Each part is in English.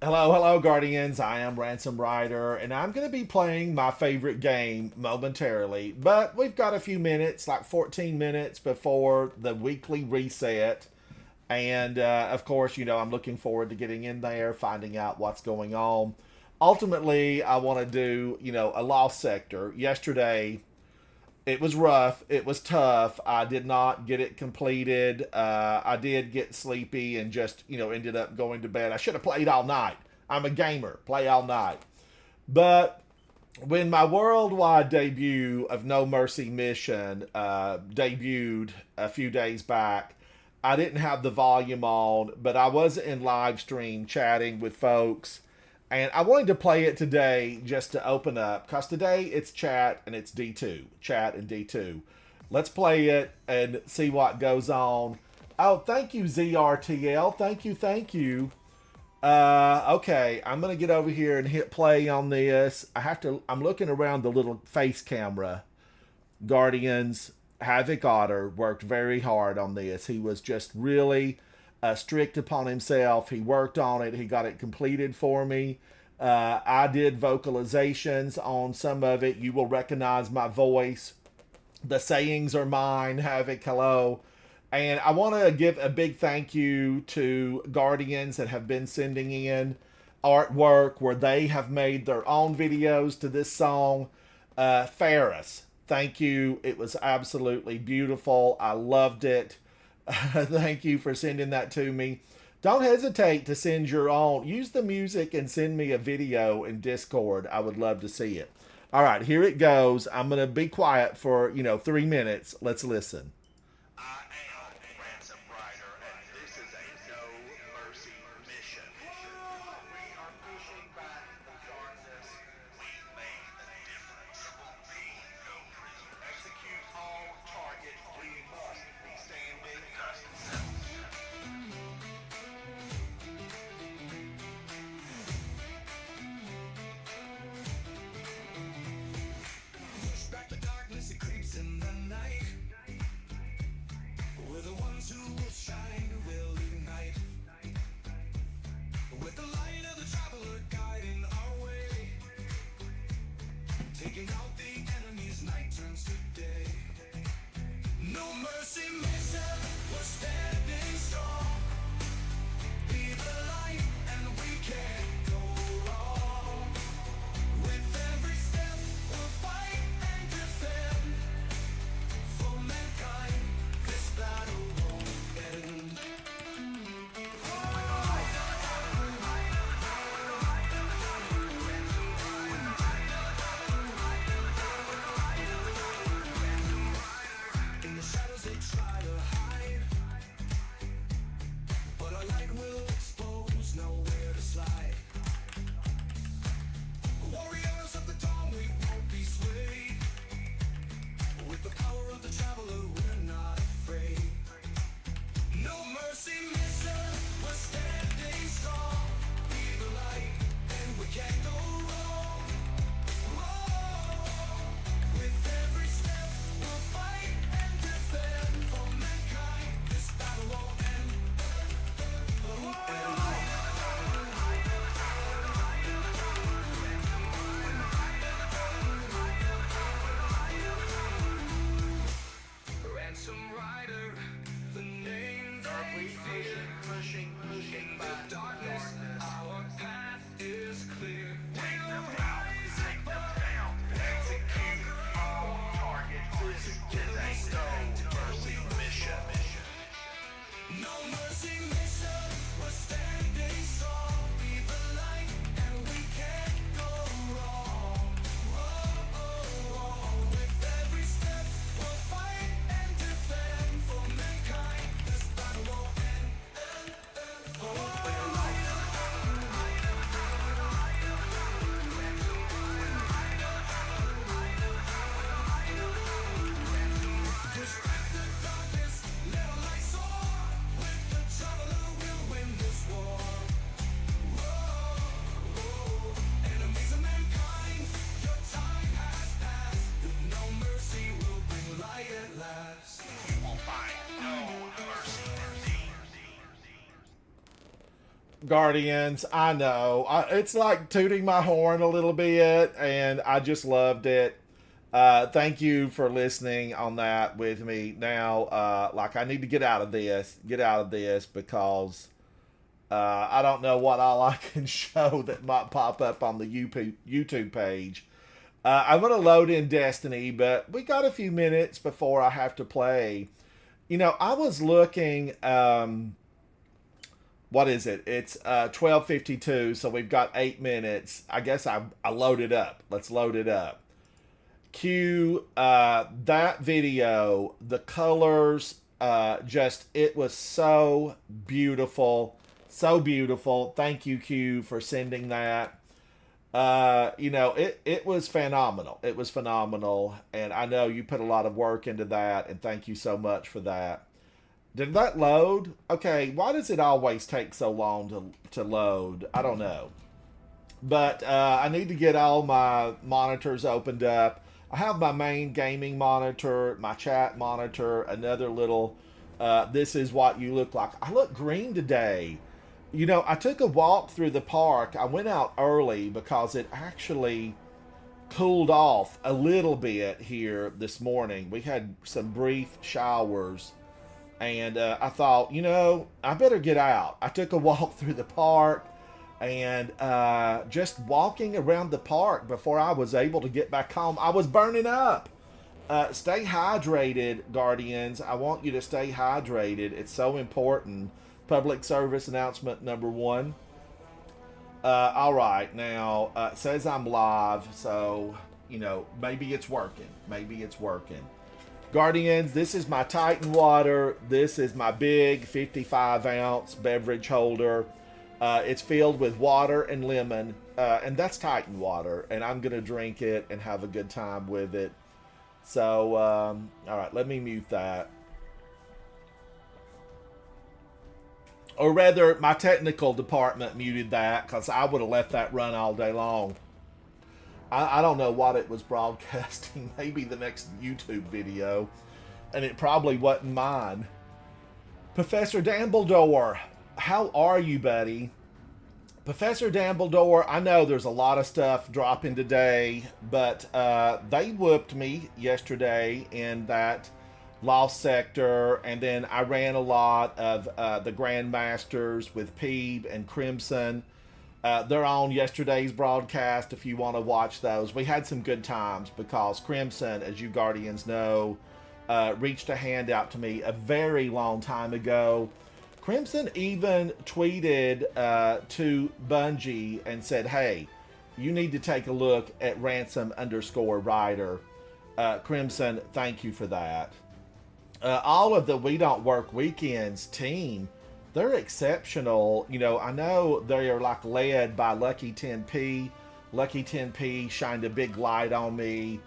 Hello, hello, Guardians. I am Ransom Rider, and I'm going to be playing my favorite game momentarily. But we've got a few minutes, like 14 minutes before the weekly reset. And of course, I'm looking forward to getting in there, finding out what's going on. Ultimately, I want to do, a lost sector. Yesterday, it was rough. It was tough. I did not get it completed. I did get sleepy and just, ended up going to bed. I should have played all night. I'm a gamer, play all night. But when my worldwide debut of No Mercy Mission debuted a few days back, I didn't have the volume on, but I was in live stream chatting with folks. And I wanted to play it today just to open up, because today it's chat and it's D2. Chat and D2. Let's play it and see what goes on. Oh, thank you, ZRTL. Thank you, thank you. Okay, I'm gonna get over here and hit play on this. I'm looking around the little face camera. Guardians, Havoc Otter worked very hard on this. He was just really strict upon himself. He worked on it. He got it completed for me. I did vocalizations on some of it. You will recognize my voice. The sayings are mine. Havoc, hello. And I want to give a big thank you to Guardians that have been sending in artwork where they have made their own videos to this song. Ferris, thank you. It was absolutely beautiful. I loved it. Thank you for sending that to me. Don't hesitate to send your own. Use the music and send me a video in Discord. I would love to see it. All right, here it goes. I'm going to be quiet for, 3 minutes. Let's listen. I am Ransom Rider, and this is a no mercy mission. We are pushing back the darkness. We made a difference. There will be no prison. Execute all targets. We must be standing justice. Push back the darkness, it creeps in the night. We're the ones who will shine, will ignite. With the light of the traveler guiding our way, taking out the enemy's night turns to day. No mercy mission, we're standing strong. Be the light and we can't go wrong. With every step we'll fight and defend. For mankind, this battle won't end. In the shadows they try to hide, but our light will expose, nowhere to slide. Warriors of the dawn, we won't be swayed. With the power of the traveler, we're not afraid. No mercy mission, we're standing strong. Be the light, and we can't go wrong. Whoa. With every step, we'll fight and defend. For mankind, this battle won't end. Won't end. Ransom Rider, the name they fear. Pushing back darkness, our path is clear. We'll rise above, execute all targets. This is a no mercy mission. No mercy mission, we're standing strong. Be the light, and we can't go wrong. Whoa. With every step, we'll fight and defend. For mankind, this battle won't end. Push back the darkness, let our light soar. With the traveler Guardians, I know. It's like tooting my horn a little bit, and I just loved it. Thank you for listening on that with me. Now, like I need to get out of this because I don't know what all I can show that might pop up on the YouTube page. I'm gonna load in Destiny, but we got a few minutes before I have to play. I was looking. What is it? It's 12:52, so we've got 8 minutes. I guess I load it up. Let's load it up. Cue that video. The colors, just it was so beautiful, so beautiful. Thank you, Q, for sending that. It was phenomenal. It was phenomenal, and I know you put a lot of work into that, and thank you so much for that. Did that load? Okay, why does it always take so long to load? I don't know. But I need to get all my monitors opened up. I have my main gaming monitor, my chat monitor, another little, this is what you look like. I look green today. I took a walk through the park. I went out early because it actually cooled off a little bit here this morning. We had some brief showers, and I thought, I better get out. I took a walk through the park, and just walking around the park before I was able to get back home, I was burning up. Stay hydrated, Guardians. I want you to stay hydrated. It's so important. Public service announcement number one. All right, now it says I'm live, so maybe it's working. Maybe it's working. Guardians, this is my Titan water. This is my big 55-ounce beverage holder. It's filled with water and lemon, and that's Titan water, and I'm going to drink it and have a good time with it. So, all right, let me mute that. Or rather, my technical department muted that because I would have left that run all day long. I don't know what it was broadcasting. Maybe the next YouTube video. And it probably wasn't mine. Professor Dumbledore, how are you, buddy? Professor Dumbledore, I know there's a lot of stuff dropping today, but they whooped me yesterday in that Lost Sector, and then I ran a lot of the Grandmasters with Peeb and Crimson. They're on yesterday's broadcast if you want to watch those. We had some good times because Crimson, as you Guardians know, reached a hand out to me a very long time ago. Crimson even tweeted to Bungie and said, hey, you need to take a look at Ransom_Rider. Crimson, thank you for that. All of the We Don't Work Weekends team, they're exceptional. I know they are like led by Lucky 10p. Lucky 10p shined a big light on me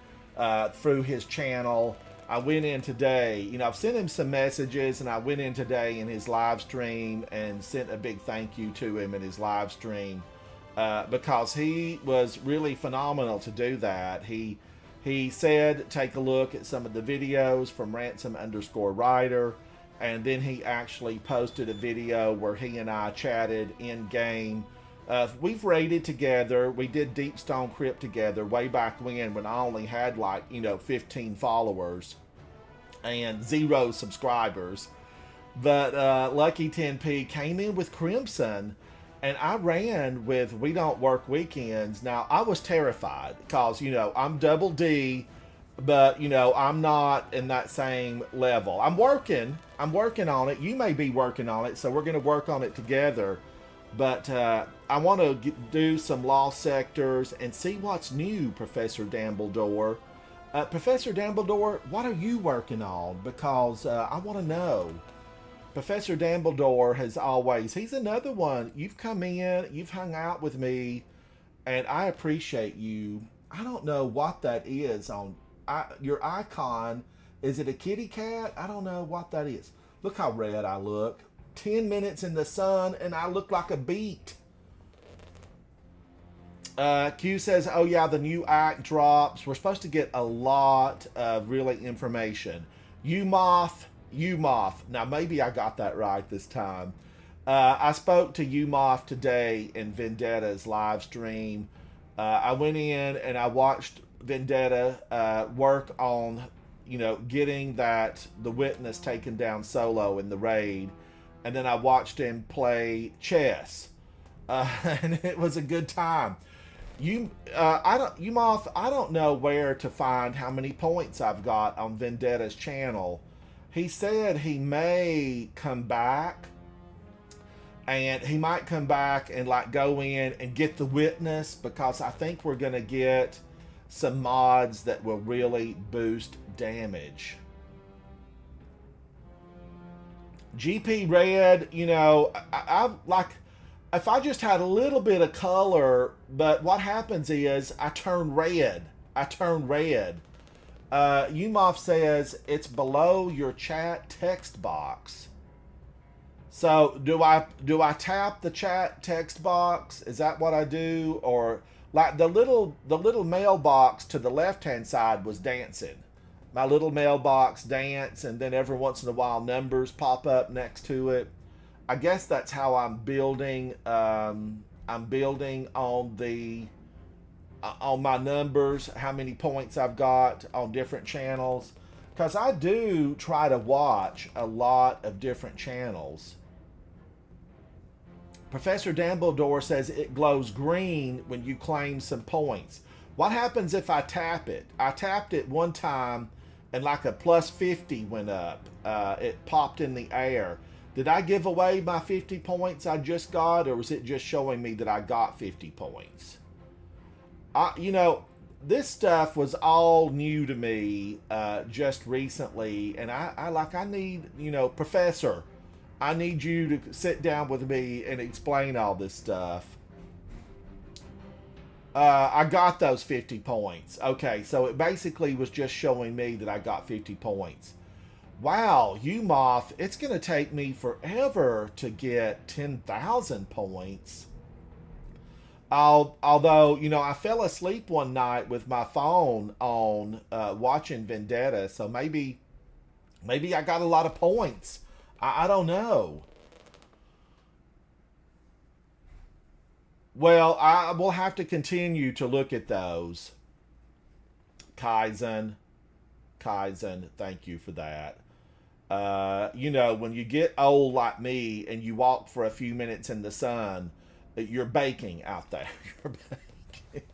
through his channel. I went in today, I've sent him some messages, and I went in today in his live stream and sent a big thank you to him in his live stream because he was really phenomenal to do that. He said, take a look at some of the videos from Ransom_Rider, and then he actually posted a video where he and I chatted in game. We've raided together. We did Deepstone Crypt together way back when I only had 15 followers and 0 subscribers. But Lucky 10p came in with Crimson, and I ran with We Don't Work Weekends. Now, I was terrified because, I'm double D, but, I'm not in that same level. I'm working on it. You may be working on it, so we're going to work on it together. But I want to do some Lost Sectors and see what's new, Professor Dumbledore. Professor Dumbledore, what are you working on? Because I want to know. Professor Dumbledore has always, he's another one. You've come in, you've hung out with me, and I appreciate you. I don't know what that is on your icon. Is it a kitty cat? I don't know what that is. Look how red I look. 10 minutes in the sun and I look like a beet. Q says, oh yeah, the new act drops. We're supposed to get a lot of really information. Umoth. Now maybe I got that right this time. I spoke to Umoff today in Vendetta's live stream. I went in and I watched Vendetta work on, getting the witness taken down solo in the raid, and then I watched him play chess, and it was a good time. Umoff, I don't know where to find how many points I've got on Vendetta's channel. He said he may come back, and he might come back and like go in and get the witness, because I think we're gonna get some mods that will really boost damage. GP Red, I like, if I just had a little bit of color, but what happens is I turn red. I turn red. Umoff says it's below your chat text box. So do I tap the chat text box? Is that what I do? Or like the little mailbox to the left hand side was dancing. My little mailbox dance, and then every once in a while numbers pop up next to it. I guess that's how I'm building. I'm building on on my numbers, how many points I've got on different channels, because I do try to watch a lot of different channels. Professor Dumbledore says it glows green when you claim some points. What happens if I tap it? I tapped it one time and like a plus 50 went up. It popped in the air. Did I give away my 50 points I just got, or was it just showing me that I got 50 points? This stuff was all new to me just recently, and I need, Professor, I need you to sit down with me and explain all this stuff. I got those 50 points. Okay, so it basically was just showing me that I got 50 points. Wow, Umoff, it's going to take me forever to get 10,000 points. Although, I fell asleep one night with my phone on watching Vendetta, so maybe I got a lot of points. I don't know. Well, I will have to continue to look at those. Kaizen, thank you for that. When you get old like me and you walk for a few minutes in the sun, you're baking out there. You're baking.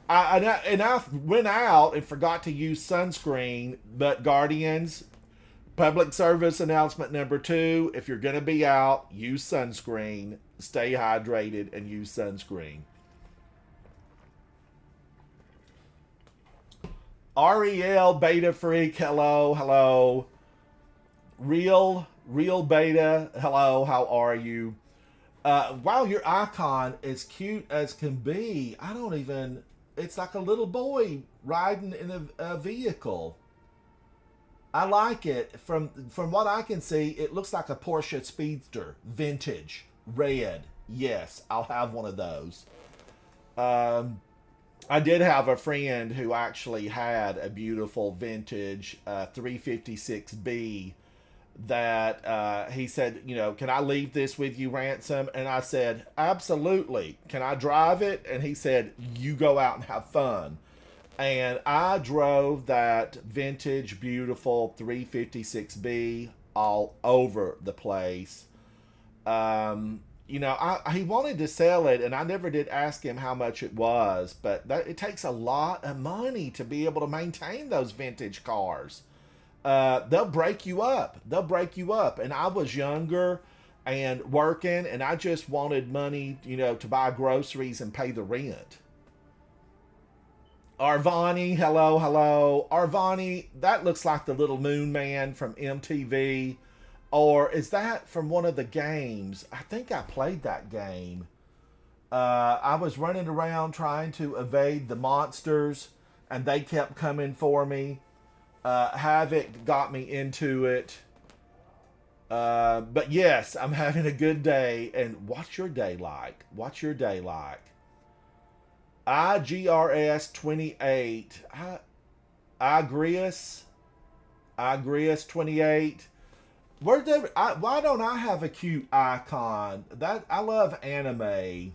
I went out and forgot to use sunscreen, but Guardians, public service announcement number 2, if you're going to be out, use sunscreen, stay hydrated, and use sunscreen. REL Beta Freak, hello. Real Beta, hello, how are you? Wow, your icon is cute as can be. It's like a little boy riding in a vehicle. I like it. From what I can see, it looks like a Porsche Speedster, vintage, red. Yes, I'll have one of those. I did have a friend who actually had a beautiful vintage 356B that he said, can I leave this with you, Ransom? And I said, absolutely. Can I drive it? And he said, you go out and have fun. And I drove that vintage, beautiful 356B all over the place. He wanted to sell it, and I never did ask him how much it was, but it takes a lot of money to be able to maintain those vintage cars. They'll break you up. And I was younger and working, and I just wanted money, to buy groceries and pay the rent. Arvani, hello. Arvani, that looks like the little moon man from MTV. Or is that from one of the games? I think I played that game. I was running around trying to evade the monsters, and they kept coming for me. Havoc got me into it. But yes, I'm having a good day. And what's your day like? IGRS 28. Igrius 28. Why don't I have a cute icon? That I love anime.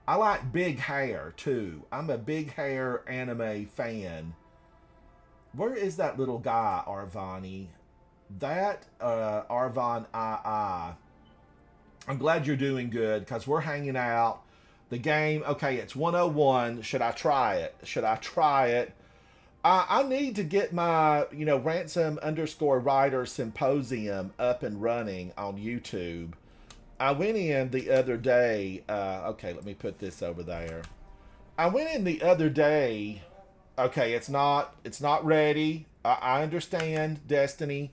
I like big hair too. I'm a big hair anime fan. Where is that little guy, Arvani? That Arvon I. I'm glad you're doing good because we're hanging out. The game, okay, it's 101. Should I try it? Should I try it? I need to get my, ransom underscore writer symposium up and running on YouTube. I went in the other day. Okay, let me put this over there. I went in the other day. Okay, it's not ready. I understand, Destiny.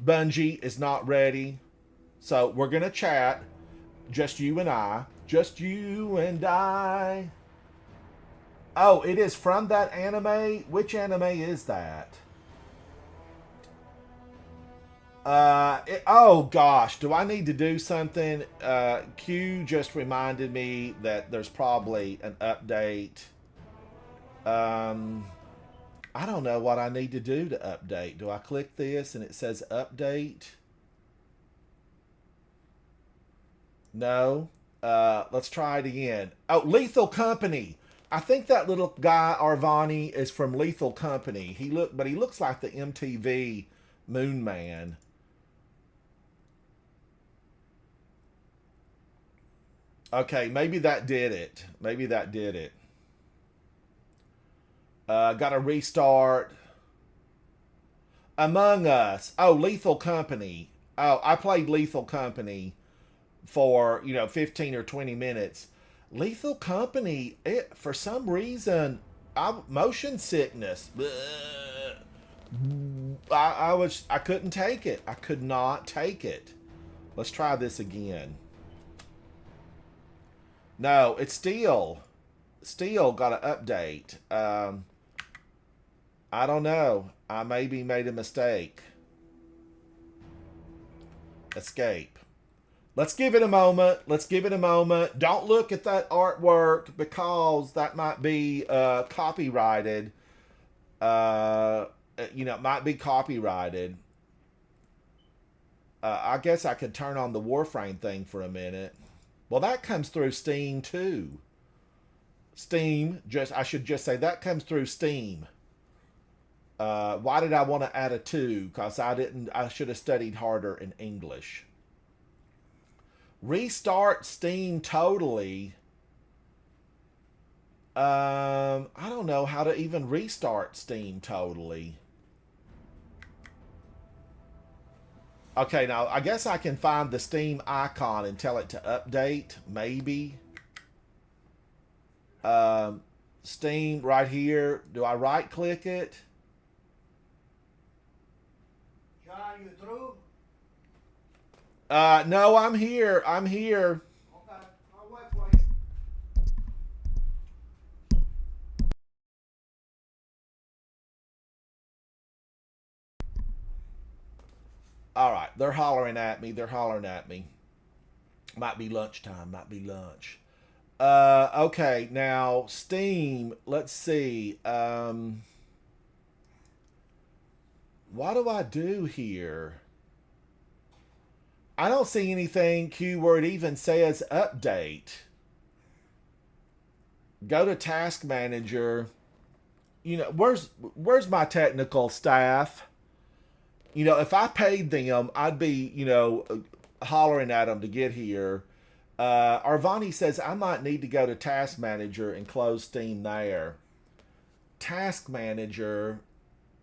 Bungie is not ready. So we're gonna chat. Just you and I. Just you and I. Oh, it is from that anime? Which anime is that? Oh gosh, do I need to do something? Q just reminded me that there's probably an update. Um, I don't know what I need to do to update. Do I click this and it says update? No. Let's try it again. Oh, Lethal Company. I think that little guy Arvani is from Lethal Company. But he looks like the MTV Moon Man. Okay, maybe that did it. Maybe that did it. Got to restart. Among Us. Oh, Lethal Company. Oh, I played Lethal Company for 15 or 20 minutes. Lethal Company, for some reason, motion sickness. I couldn't take it. I could not take it. Let's try this again. No, it's still got an update. I don't know. I maybe made a mistake. Escape. Let's give it a moment. Let's give it a moment. Don't look at that artwork because that might be copyrighted. It might be copyrighted. I guess I could turn on the Warframe thing for a minute. Well, that comes through Steam too. Steam, I should just say that comes through Steam. Why did I want to add a 2? Because I should have studied harder in English. Restart Steam totally. I don't know how to even restart Steam totally. Okay, now I guess I can find the Steam icon and tell it to update, maybe. Steam right here. Do I right click it? John, you through? No, I'm here. I'm here. Okay, I'll wait for you. All right, they're hollering at me. They're hollering at me. Might be lunchtime. Might be lunch. Okay, now Steam. Let's see. What do I do here? I don't see anything, Q, where it even says update. Go to Task Manager. Where's my technical staff? If I paid them, I'd be, hollering at them to get here. Arvani says I might need to go to Task Manager and close Steam there. Task Manager,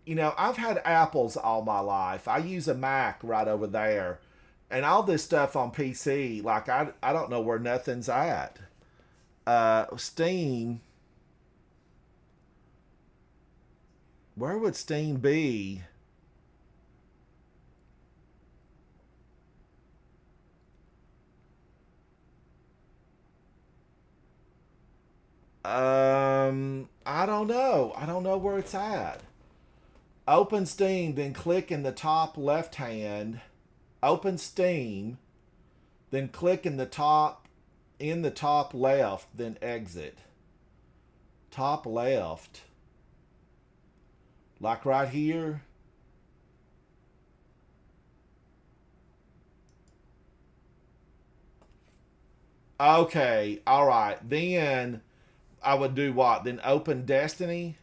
I've had Apples all my life. I use a Mac right over there. And all this stuff on PC, like I don't know where nothing's at. Steam, where would Steam be? I don't know. I don't know where it's at. Open Steam, then click in the top left hand. Open Steam, then click in the top left, then exit. Top left. Like right here. Okay, all right. Then I would do what? Then open Destiny.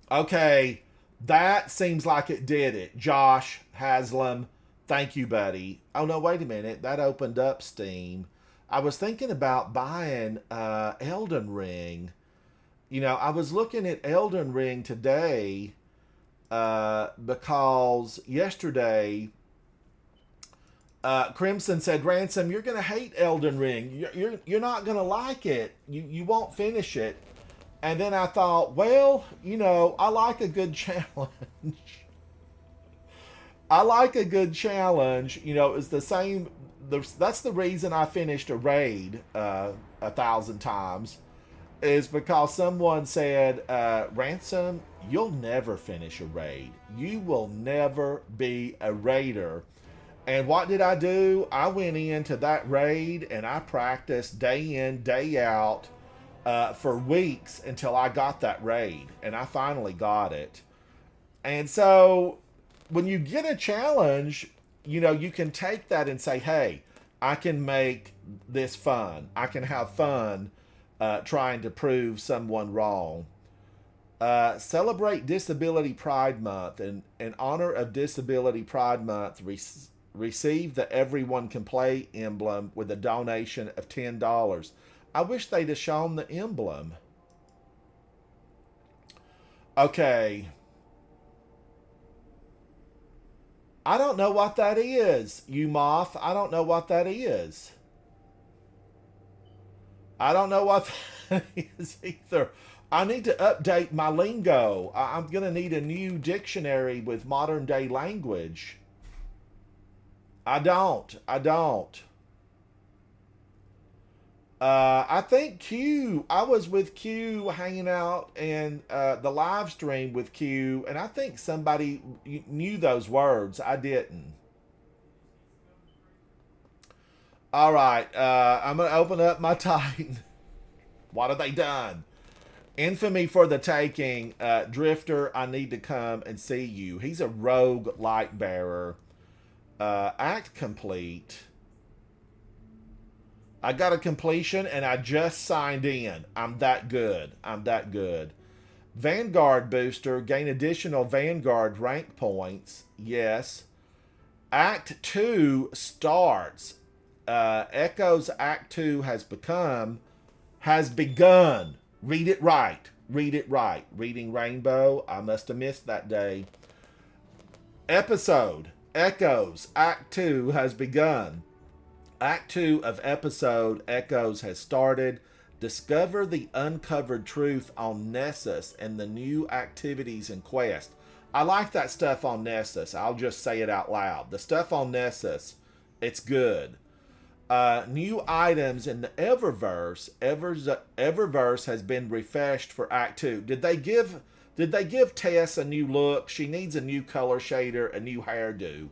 Okay, that seems like it did it. Josh Haslam, thank you, buddy. Oh no, wait a minute. That opened up Steam. I was thinking about buying Elden Ring. You know, I was looking at Elden Ring today because yesterday Crimson said, "Ransom, you're gonna hate Elden Ring. You're not gonna like it. You won't finish it." And then I thought, well, you know, I like a good challenge. I like a good challenge. You know, it's the same. That's the reason I finished a raid 1,000 times, is because someone said, Ransom, you'll never finish a raid. You will never be a raider. And what did I do? I went into that raid and I practiced day in, day out for weeks until I got that raid. And I finally got it. And so when you get a challenge, you know, you can take that and say, hey, I can make this fun. I can have fun trying to prove someone wrong. Celebrate Disability Pride Month. And in honor of Disability Pride Month, receive the Everyone Can Play emblem with a donation of $10. I wish they'd have shown the emblem. Okay. I don't know what that is, you moth. I don't know what that is. I don't know what that is either. I need to update my lingo. I'm going to need a new dictionary with modern day language. I don't. I don't. I think Q. I was with Q hanging out in the live stream with Q, and I think somebody knew those words. I didn't. All right, I'm gonna open up my Titan. What have they done? Infamy for the taking. Drifter, I need to come and see you. He's a rogue light bearer. Act complete. I got a completion and I just signed in. I'm that good. I'm that good. Vanguard booster. Gain additional Vanguard rank points. Yes. Act 2 starts. Echo's Act 2 has begun. Read it right. Read it right. Reading Rainbow. I must have missed that day. Episode. Echoes Act 2 has begun. Act 2 of episode Echoes has started. Discover the uncovered truth on Nessus and the new activities and quests. I like that stuff on Nessus. I'll just say it out loud. The stuff on Nessus, it's good. New items in the Eververse. Eververse has been refreshed for Act 2. Did they give Tess a new look? She needs a new color shader, a new hairdo.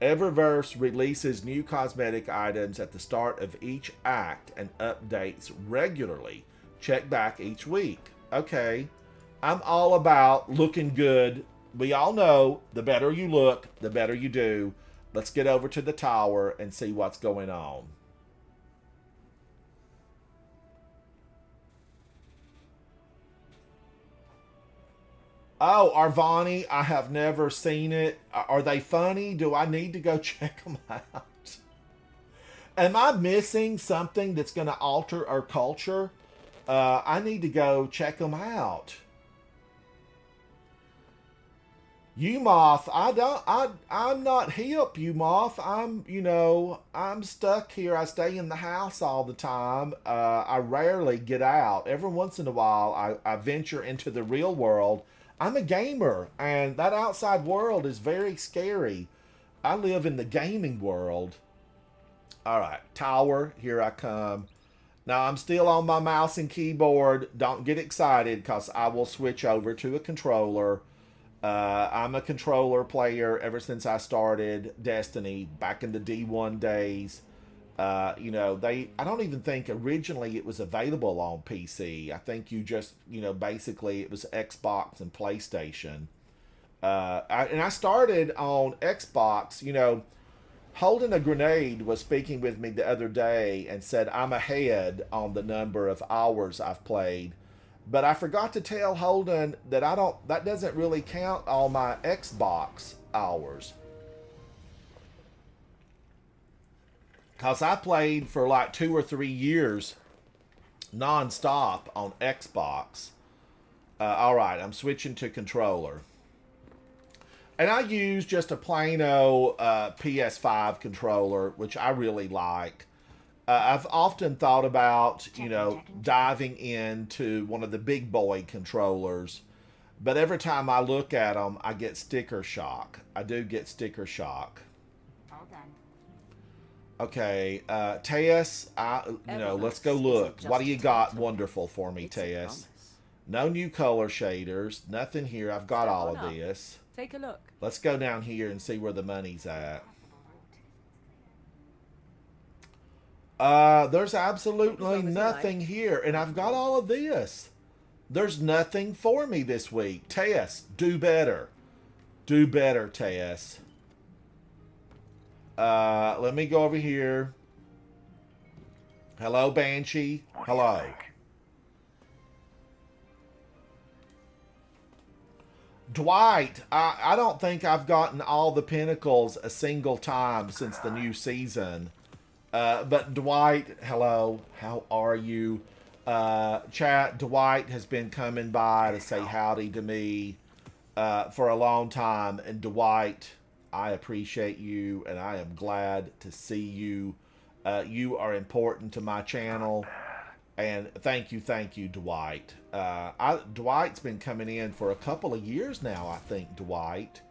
Eververse releases new cosmetic items at the start of each act and updates regularly. Check back each week. Okay. I'm all about looking good. We all know the better you look, the better you do. Let's get over to the tower and see what's going on. Oh, Arvani, I have never seen it. Are they funny? Do I need to go check them out? Am I missing something that's going to alter our culture? I need to go check them out. Umoth, I'm not hip, Umoth. I'm stuck here. I stay in the house all the time. I rarely get out. Every once in a while, I venture into the real world. I'm a gamer, and that outside world is very scary. I live in the gaming world. All right, tower, here I come. Now, I'm still on my mouse and keyboard. Don't get excited, because I will switch over to a controller. I'm a controller player ever since I started Destiny back in the D1 days. I don't even think originally it was available on PC. I think you just, basically it was Xbox and PlayStation. And I started on Xbox. Holding a Grenade was speaking with me the other day and said I'm ahead on the number of hours I've played. But I forgot to tell Holden that that doesn't really count all my Xbox hours. Cause I played for like 2 or 3 years non-stop on Xbox. All right, I'm switching to controller. And I use just a plain old PS5 controller, which I really like. I've often thought about, diving into one of the big boy controllers. But every time I look at them, I get sticker shock. I do get sticker shock. All done. Okay, Teus, let's go look. What do you got wonderful for me, Teus? No new color shaders. Nothing here. I've got all of this. Take a look. Let's go down here and see where the money's at. There's absolutely nothing here. And I've got all of this. There's nothing for me this week. Teus, do better. Do better, Teus. Let me go over here. Hello, Banshee. Hello. Dwight, I don't think I've gotten all the pinnacles a single time since the new season. But Dwight, hello. How are you? Chat, Dwight has been coming by to say howdy to me for a long time. And Dwight, I appreciate you, and I am glad to see you. You are important to my channel. And thank you, Dwight. Dwight's been coming in for a couple of years now, I think, Dwight.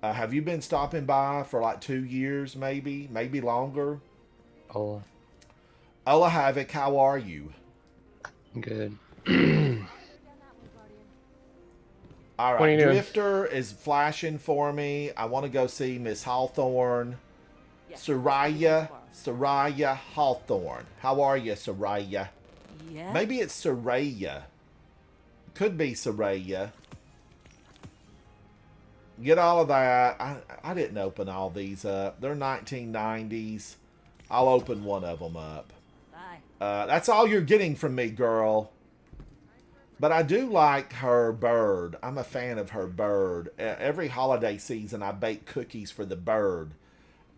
Have you been stopping by for like 2 years, maybe longer? Hola. Hola, Havoc, how are you? Good. All What are right, you doing? Drifter is flashing for me. I want to go see Miss Hawthorne. Soraya Hawthorne. How are you, Soraya? Yeah. Maybe it's Soraya. Could be Soraya. Get all of that. I didn't open all these up. They're 1990s. I'll open one of them up. Bye. That's all you're getting from me, girl. But I do like her bird. I'm a fan of her bird. Every holiday season, I bake cookies for the bird.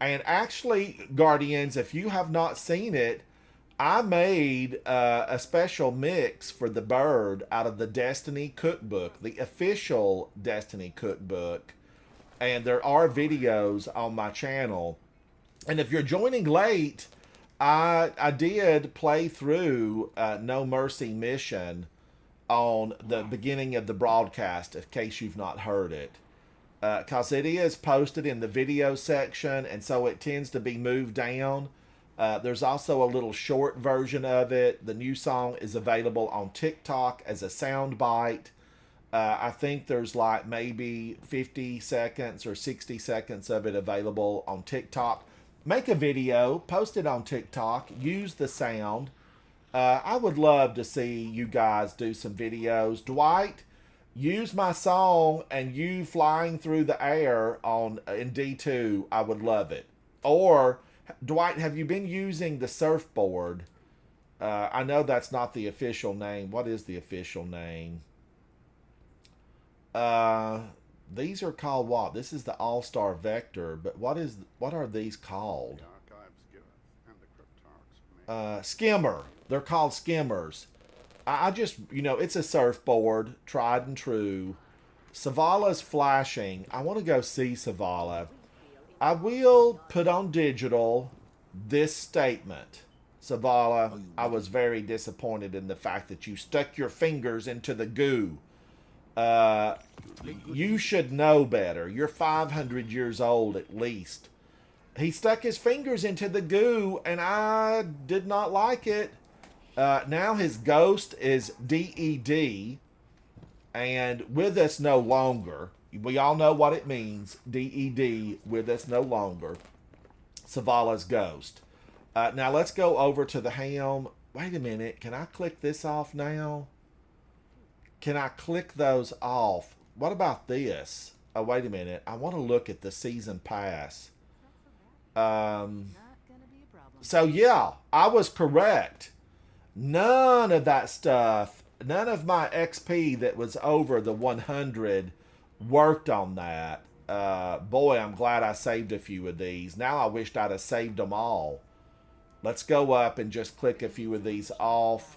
And actually, Guardians, if you have not seen it, I made a special mix for the bird out of the Destiny cookbook, the official Destiny cookbook. And there are videos on my channel. And if you're joining late, I did play through No Mercy Mission on the beginning of the broadcast, in case you've not heard it. Because it is posted in the video section, and so it tends to be moved down. There's also a little short version of it. The new song is available on TikTok as a sound bite. I think there's like maybe 50 seconds or 60 seconds of it available on TikTok. Make a video, post it on TikTok, use the sound. I would love to see you guys do some videos. Dwight, use my song and you flying through the air in D2. I would love it. Or, Dwight, have you been using the surfboard? I know that's not the official name. What is the official name? These are called what? This is the All-Star Vector, but what are these called? The archives give it, and the cryptarchs make Skimmer. They're called skimmers. I just, it's a surfboard, tried and true. Savala's flashing. I want to go see Savala. I will put on digital this statement. Savala, I was very disappointed in the fact that you stuck your fingers into the goo. You should know better. You're 500 years old at least. He stuck his fingers into the goo, and I did not like it. Now his ghost is DED, and with us no longer. We all know what it means. DED, with us no longer. Savala's ghost. Now let's go over to the helm. Wait a minute. Can I click this off now? Can I click those off? What about this? Oh, wait a minute. I want to look at the season pass. Not gonna be a problem. So, yeah, I was correct. None of that stuff, none of my XP that was over the 100 worked on that. Boy, I'm glad I saved a few of these. Now I wished I'd have saved them all. Let's go up and just click a few of these off.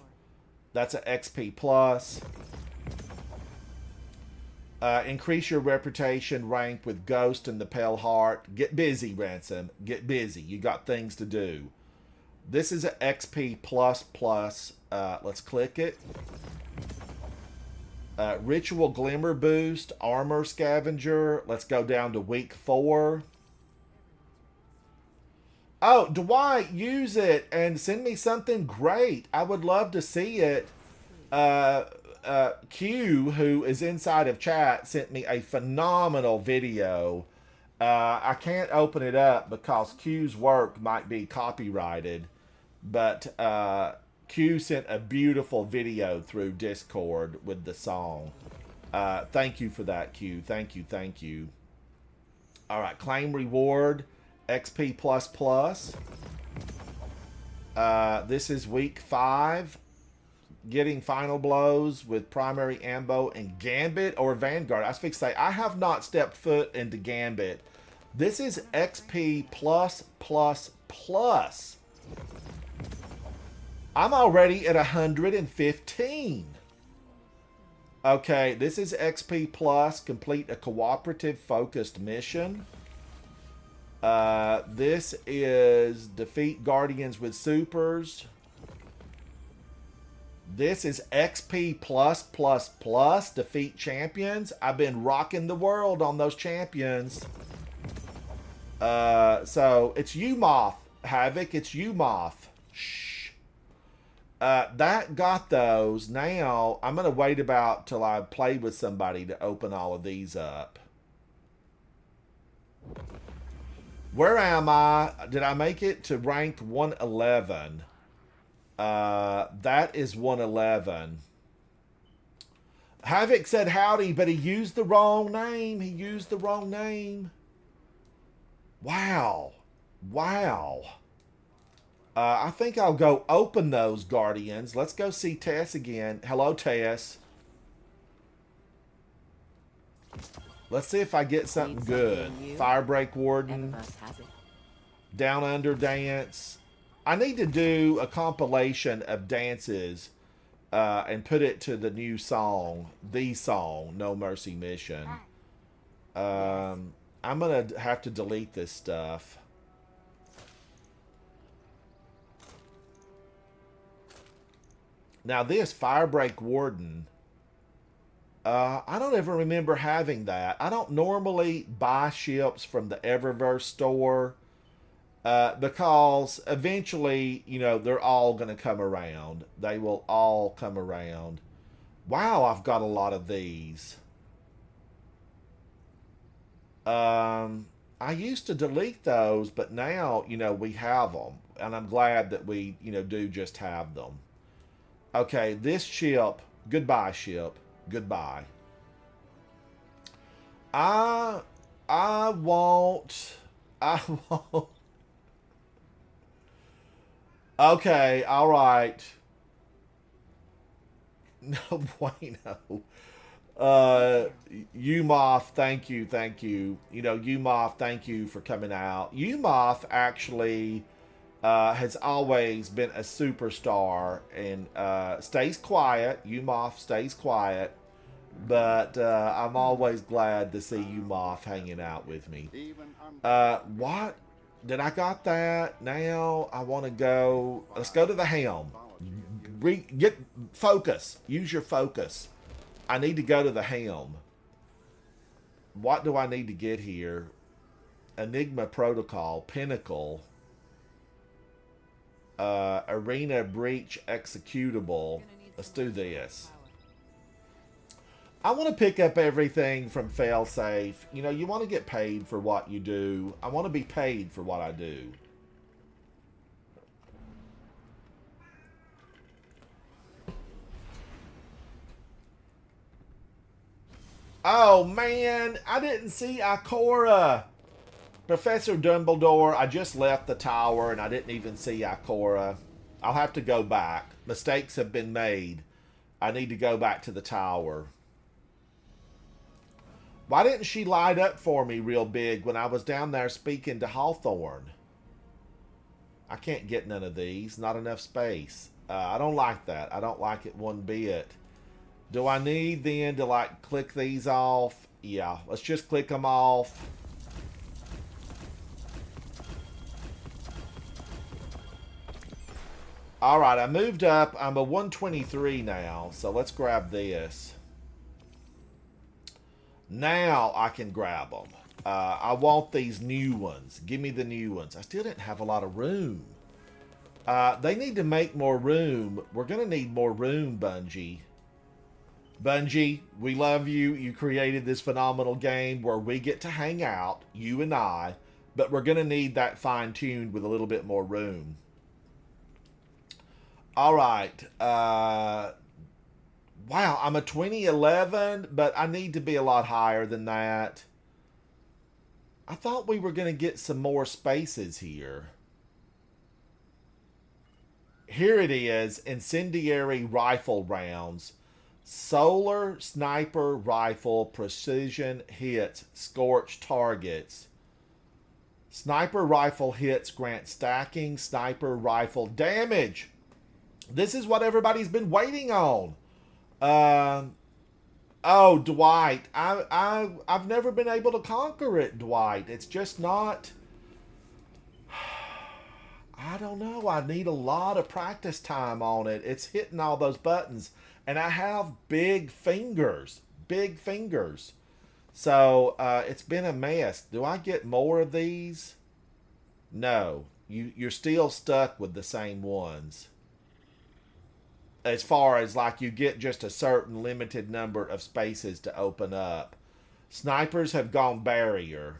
That's an XP plus. Increase your reputation rank with Ghost and the Pale Heart. Get busy, Ransom. Get busy. You got things to do. This is an XP plus plus. Let's click it. Ritual Glimmer boost. Armor Scavenger. Let's go down to week 4. Oh, Dwight, use it and send me something great. I would love to see it. Q, who is inside of chat, sent me a phenomenal video. I can't open it up because Q's work might be copyrighted, but Q sent a beautiful video through Discord with the song. Thank you for that, Q. Thank you, thank you. All right, claim reward, XP plus plus. This is week 5. Getting final blows with primary ambo and Gambit or Vanguard. I was fixed to say, I have not stepped foot into Gambit. This is XP plus plus plus. I'm already at 115. Okay, this is XP plus. Complete a cooperative focused mission. This is defeat Guardians with supers. This is XP plus plus plus. Defeat champions. I've been rocking the world on those champions. So it's Umoth, Havoc. It's Umoth. Shh. That got those. Now I'm gonna wait about till I play with somebody to open all of these up. Where am I? Did I make it to rank 111? That is 111. Havoc said howdy, but he used the wrong name. He used the wrong name. Wow. Wow. I think I'll go open those Guardians. Let's go see Tess again. Hello, Tess. Let's see if I get something good. Firebreak Warden. Down Under Dance. I need to do a compilation of dances and put it to the new song, the song, No Mercy Mission. I'm going to have to delete this stuff. Now this Firebreak Warden, I don't ever remember having that. I don't normally buy ships from the Eververse store. Because eventually, you know, they're all going to come around. They will all come around. Wow, I've got a lot of these. I used to delete those, but now, you know, we have them. And I'm glad that we, you know, do just have them. Okay, this ship. Goodbye, ship. Goodbye. I won't. Okay, all right. No bueno. Umoth, thank you, thank you. You know, Umoth, thank you for coming out. Umoth actually has always been a superstar and stays quiet. Umoth stays quiet. But I'm always glad to see Umoth hanging out with me. What? Did I got that? Now I want to go. Let's go to the helm. Get focus. Use your focus. I need to go to the helm. What do I need to get here? Enigma Protocol. Pinnacle. Arena Breach Executable. Let's do this. I want to pick up everything from Failsafe. You know, you want to get paid for what you do. I want to be paid for what I do. Oh, man. I didn't see Ikora. Professor Dumbledore, I just left the tower and I didn't even see Ikora. I'll have to go back. Mistakes have been made. I need to go back to the tower. Why didn't she light up for me real big when I was down there speaking to Hawthorne? I can't get none of these. Not enough space. I don't like that. I don't like it one bit. Do I need then to like click these off? Yeah, let's just click them off. Alright, I moved up. I'm a 123 now, so let's grab this. Now I can grab them. I want these new ones. Give me the new ones. I still didn't have a lot of room. They need to make more room. We're going to need more room, Bungie. Bungie, we love you. You created this phenomenal game where we get to hang out, you and I, but we're going to need that fine-tuned with a little bit more room. All right. Wow, I'm a 2011, but I need to be a lot higher than that. I thought we were going to get some more spaces here. Here it is, incendiary rifle rounds. Solar sniper rifle precision hits, scorch targets. Sniper rifle hits grant stacking sniper rifle damage. This is what everybody's been waiting on. Oh, Dwight. I've never been able to conquer it, Dwight. It's just not... I don't know. I need a lot of practice time on it. It's hitting all those buttons. And I have big fingers. Big fingers. So, it's been a mess. Do I get more of these? No. You're still stuck with the same ones. As far as like you get just a certain limited number of spaces to open up. Snipers have gone barrier.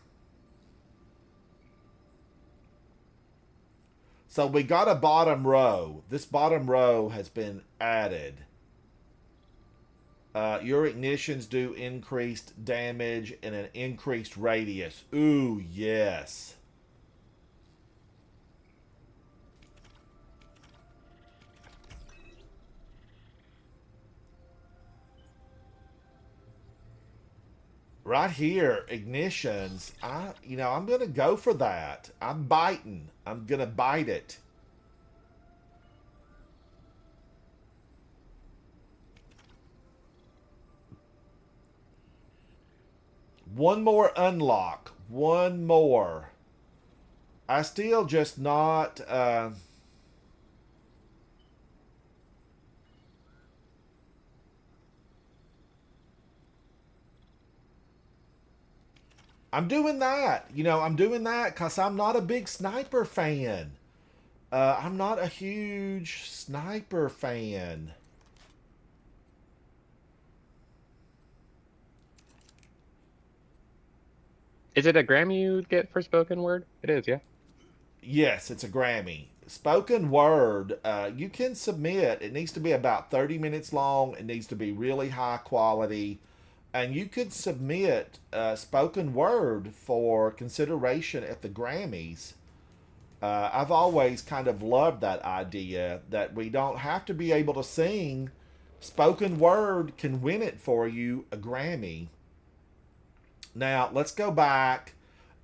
So we got a bottom row. This bottom row has been added. Your ignitions do increased damage and an increased radius. Ooh, yes. Right here, ignitions. I'm going to go for that. I'm biting. I'm going to bite it. One more unlock. One more. I still just not... I'm doing that. I'm doing that because I'm not a big sniper fan. I'm not a huge sniper fan. Is it a Grammy you get for spoken word? It is, yeah. Yes, it's a Grammy. Spoken word, you can submit. It needs to be about 30 minutes long. It needs to be really high quality. And you could submit spoken word for consideration at the Grammys. I've always kind of loved that idea that we don't have to be able to sing. Spoken word can win it for you a Grammy. Now, let's go back.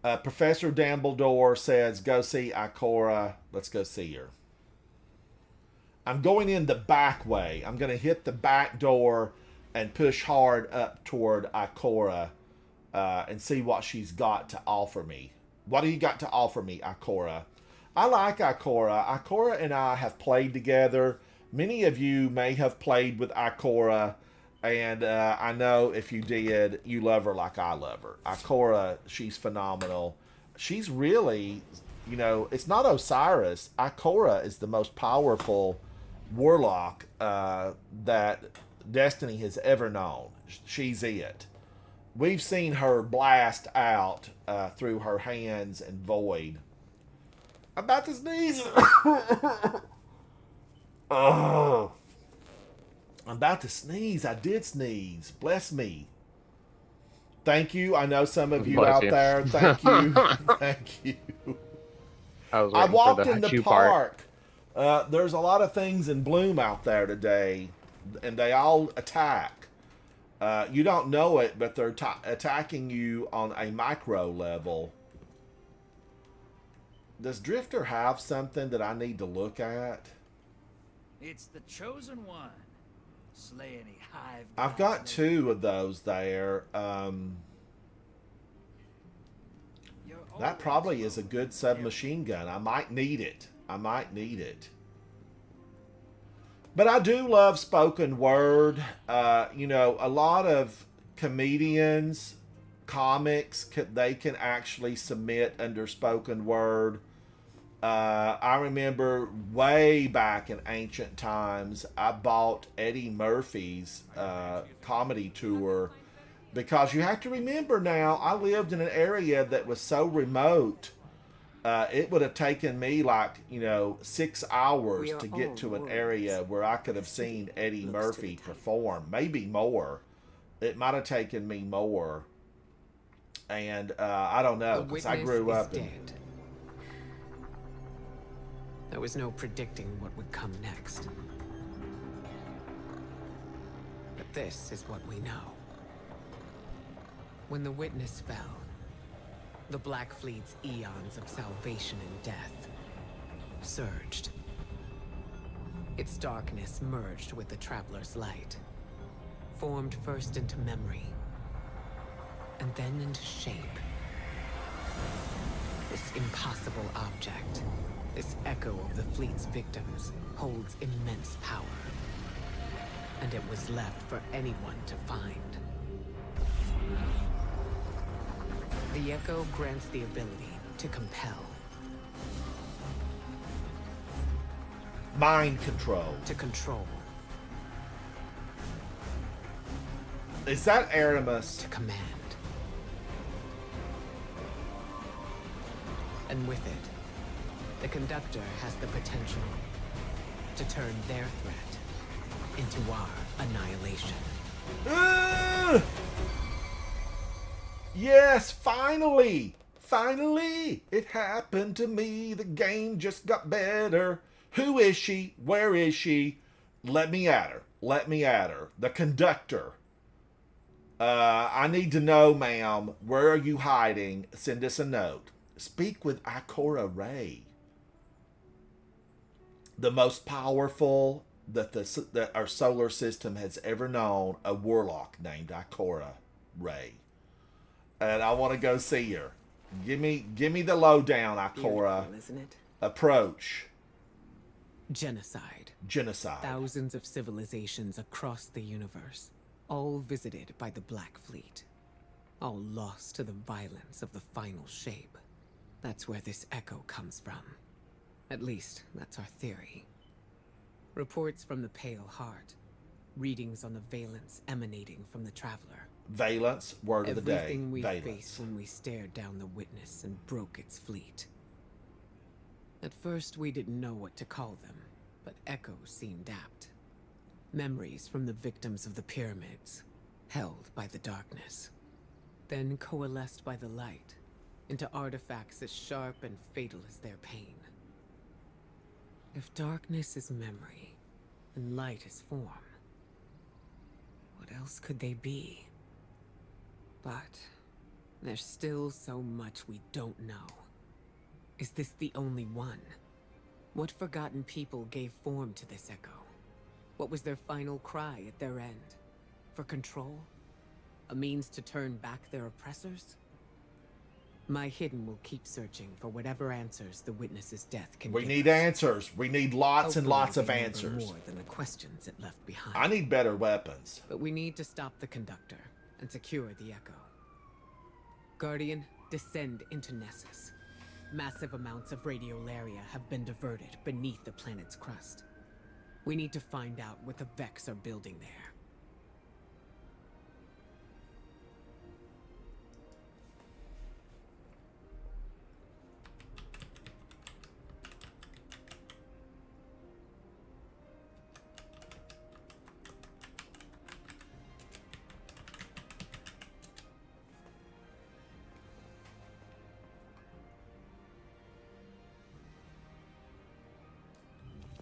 Professor Dumbledore says, go see Ikora. Let's go see her. I'm going in the back way. I'm going to hit the back door and push hard up toward Ikora and see what she's got to offer me. What do you got to offer me, Ikora? I like Ikora. Ikora and I have played together. Many of you may have played with Ikora, and I know if you did, you love her like I love her. Ikora, she's phenomenal. She's really, it's not Osiris. Ikora is the most powerful warlock that Destiny has ever known. She's it. We've seen her blast out through her hands and void. I'm about to sneeze. Oh, I'm about to sneeze. I did sneeze. Bless me. Thank you. I know some of you Bless out you. there. Thank you. Thank you. I was I waiting walked for the in the Hachu part. park. There's a lot of things in bloom out there today, and they all attack. You don't know it, but they're attacking you on a micro level. Does Drifter have something that I need to look at? It's the chosen one. Slay any hive. I've gods got that- 2 of those there. You're That always probably is a welcome. good submachine gun. I might need it. I might need it. But I do love spoken word. You know, a lot of comedians, comics, they can actually submit under spoken word. I remember way back in ancient times, I bought Eddie Murphy's comedy tour because you have to remember now, I lived in an area that was so remote. It would have taken me like, 6 hours We are to get all to an warriors. area where I could have seen Eddie Looks to Murphy the type. perform. Maybe more. It might have taken me more. And I don't know, The because I witness grew is up in... dead. There was no predicting what would come next. But this is what we know. When the witness fell, the Black Fleet's eons of salvation and death surged. Its darkness merged with the Traveler's light, formed first into memory, and then into shape. This impossible object, this echo of the fleet's victims, holds immense power. And it was left for anyone to find. The echo grants the ability to compel, Mind control. to control, Is that Aramis? to command. And with it, the conductor has the potential to turn their threat into our annihilation. Ugh! Yes, finally! Finally! It happened to me. The game just got better. Who is she? Where is she? Let me at her. Let me at her. The conductor. I need to know, ma'am. Where are you hiding? Send us a note. Speak with Ikora Ray. The most powerful that our solar system has ever known, a warlock named Ikora Ray. And I want to go see her. Give me the lowdown, Ikora. Beautiful, isn't it? Approach. Genocide. Genocide. Thousands of civilizations across the universe, all visited by the Black Fleet. All lost to the violence of the final shape. That's where this echo comes from. At least, that's our theory. Reports from the Pale Heart. Readings on the valence emanating from the Traveler. Valence, word of the day. Everything we Valence. faced when we stared down the witness and broke its fleet. At first, we didn't know what to call them, but echoes seemed apt. Memories from the victims of the pyramids, held by the darkness. Then coalesced by the light, into artifacts as sharp and fatal as their pain. If darkness is memory, and light is form, what else could they be? But there's still so much we don't know. Is this the only one? What forgotten people gave form to this echo? What was their final cry at their end? For control? A means to turn back their oppressors? My Hidden will keep searching for whatever answers the witness's death can We give need us. answers. We need lots and Hopefully lots of they remember answers. more than the questions it left behind. I need better weapons. But we need to stop the conductor and secure the echo. Guardian, descend into Nessus. Massive amounts of radiolaria have been diverted beneath the planet's crust. We need to find out what the Vex are building there.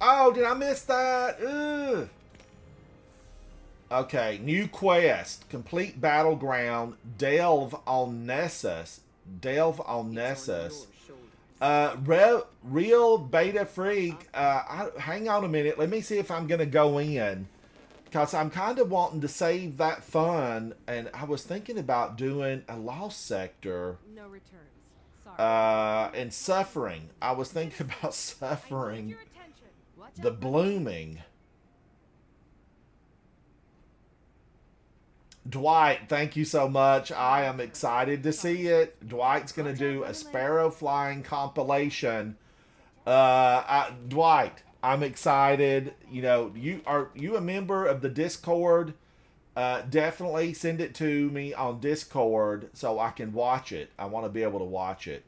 Oh, did I miss that? Ugh. Okay, new quest. Complete battleground. Delve on Nessus. Delve on Nessus. Real Beta Freak. Hang on a minute. Let me see if I'm going to go in. Because I'm kind of wanting to save that fun. And I was thinking about doing a Lost Sector. No returns. Sorry. And Suffering. I was thinking about I need Suffering. your attention. Watch The out for Blooming. Dwight, thank you so much. I am excited to see it. Dwight's going to do a Sparrow Flying compilation. Dwight, I'm excited. You know, are you a member of the Discord? Definitely send it to me on Discord so I can watch it. I want to be able to watch it.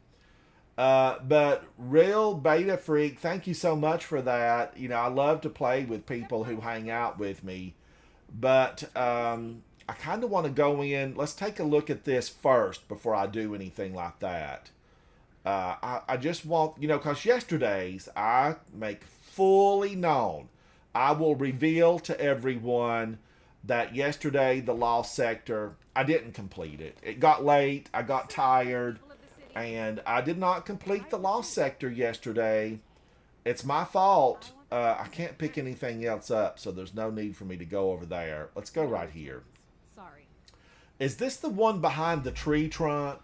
But Real Beta Freak, thank you so much for that. You know, I love to play with people who hang out with me. But I kind of want to go in. Let's take a look at this first before I do anything like that. I just want, you know, because yesterday's I make fully known. I will reveal to everyone that yesterday, the Lost Sector, I didn't complete it. It got late. I got tired. And I did not complete the Lost Sector yesterday. It's my fault. I can't pick anything else up, so there's no need for me to go over there. Let's go right here. Sorry. Is this the one behind the tree trunk?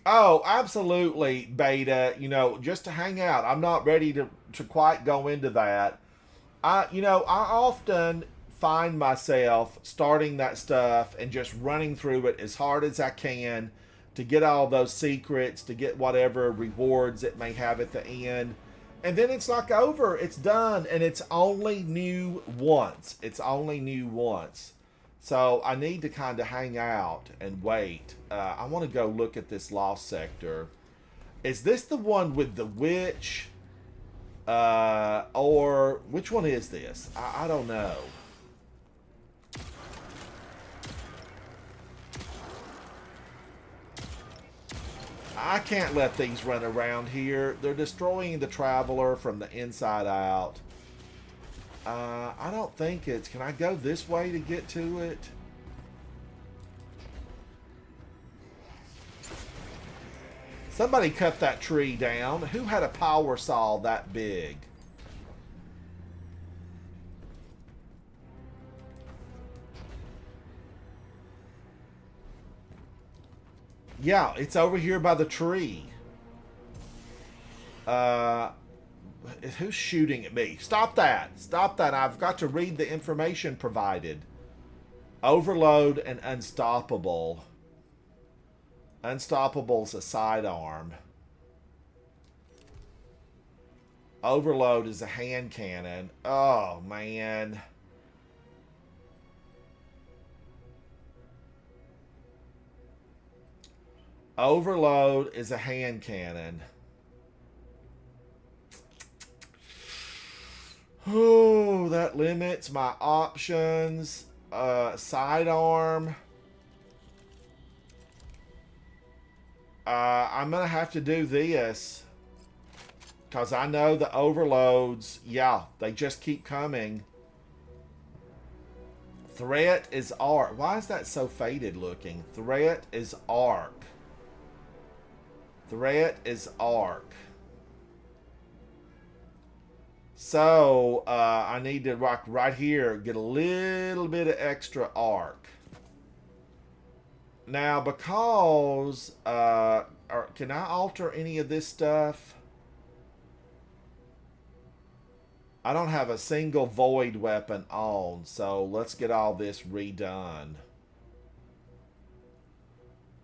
Oh, absolutely, Beta. You know, just to hang out. I'm not ready to quite go into that. I often find myself starting that stuff and just running through it as hard as I can to get all those secrets, to get whatever rewards it may have at the end. And then it's like over, it's done, and it's only new once. It's only new once. So I need to kind of hang out and wait. I want to go look at this Lost Sector. Is this the one with the witch? Or which one is this? I don't know. I can't let these run around here. They're destroying the Traveler from the inside out. I don't think it's... Can I go this way to get to it? Somebody cut that tree down. Who had a power saw that big? Yeah, it's over here by the tree. Who's shooting at me? Stop that. Stop that. I've got to read the information provided. Overload and Unstoppable. Unstoppable's a sidearm. Overload is a hand cannon. Oh, man. Overload is a hand cannon. Oh, that limits my options. Sidearm. I'm going to have to do this. Because I know the overloads, yeah, they just keep coming. Threat is arc. Why is that so faded looking? Threat is arc. Threat is arc. So, I need to, right here, get a little bit of extra arc. Now, because, can I alter any of this stuff? I don't have a single void weapon on, so let's get all this redone.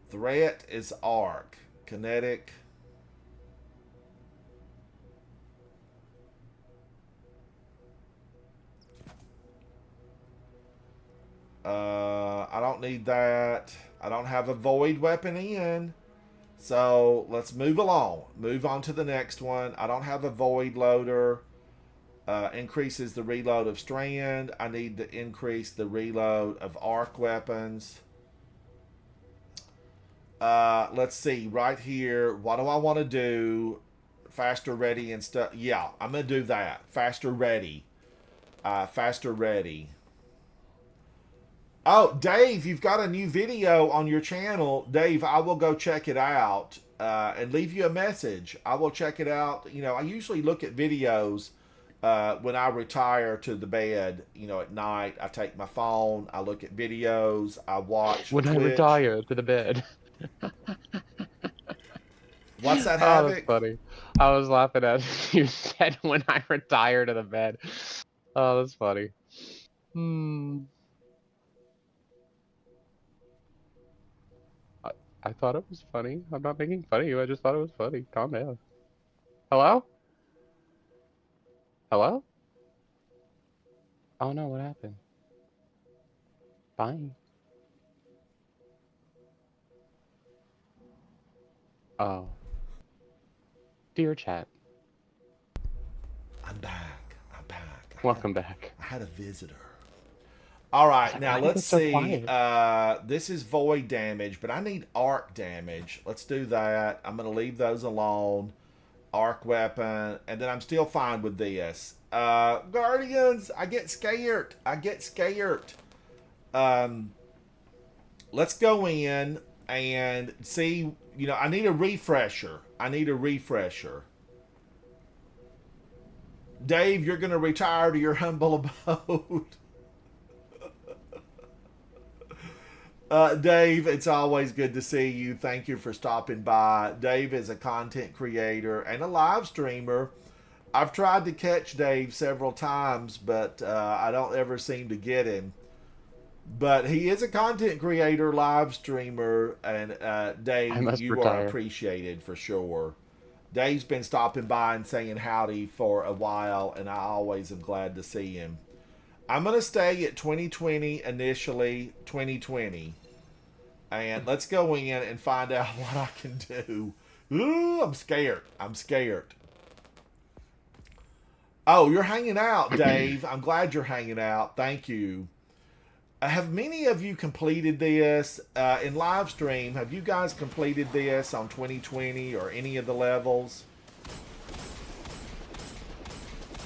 Threat is arc. Kinetic. I don't need that. I don't have a void weapon in. So let's move along. Move on to the next one. I don't have a void loader. Increases the reload of strand. I need to increase the reload of arc weapons. Let's see, right here. What do I want to do? Faster ready and stuff. Yeah, I'm going to do that. Faster ready. Faster ready. Oh, Dave, you've got a new video on your channel. Dave, I will go check it out and leave you a message. I will check it out. You know, I usually look at videos when I retire to the bed, you know, at night. I take my phone, I look at videos, I watch When I Twitch. retire to the bed. What's that, Oh, Havoc? that's funny. I was laughing at you said when I retire to the bed. Oh, that's funny. I thought it was funny. I'm not making fun of you. I just thought it was funny. Calm down. Hello? Hello? Oh no, what happened? Fine. Oh. Dear chat. I'm back. I'm back. Welcome back. I had a visitor. All right, now Why let's is it so see. quiet? This is void damage, but I need arc damage. Let's do that. I'm going to leave those alone. Arc weapon, and then I'm still fine with this. Guardians, I get scared. I get scared. Let's go in and see. You know, I need a refresher. I need a refresher. Dave, you're going to retire to your humble abode. Dave, it's always good to see you. Thank you for stopping by. Dave is a content creator and a live streamer. I've tried to catch Dave several times, but I don't ever seem to get him. But he is a content creator, live streamer, and Dave, you are appreciated for sure. Dave's been stopping by and saying howdy for a while, and I always am glad to see him. I'm going to stay at 2020 initially, 2020. And let's go in and find out what I can do. Ooh, I'm scared. I'm scared. Oh, you're hanging out, Dave. I'm glad you're hanging out. Thank you. Have many of you completed this in live stream? Have you guys completed this on 2020 or any of the levels?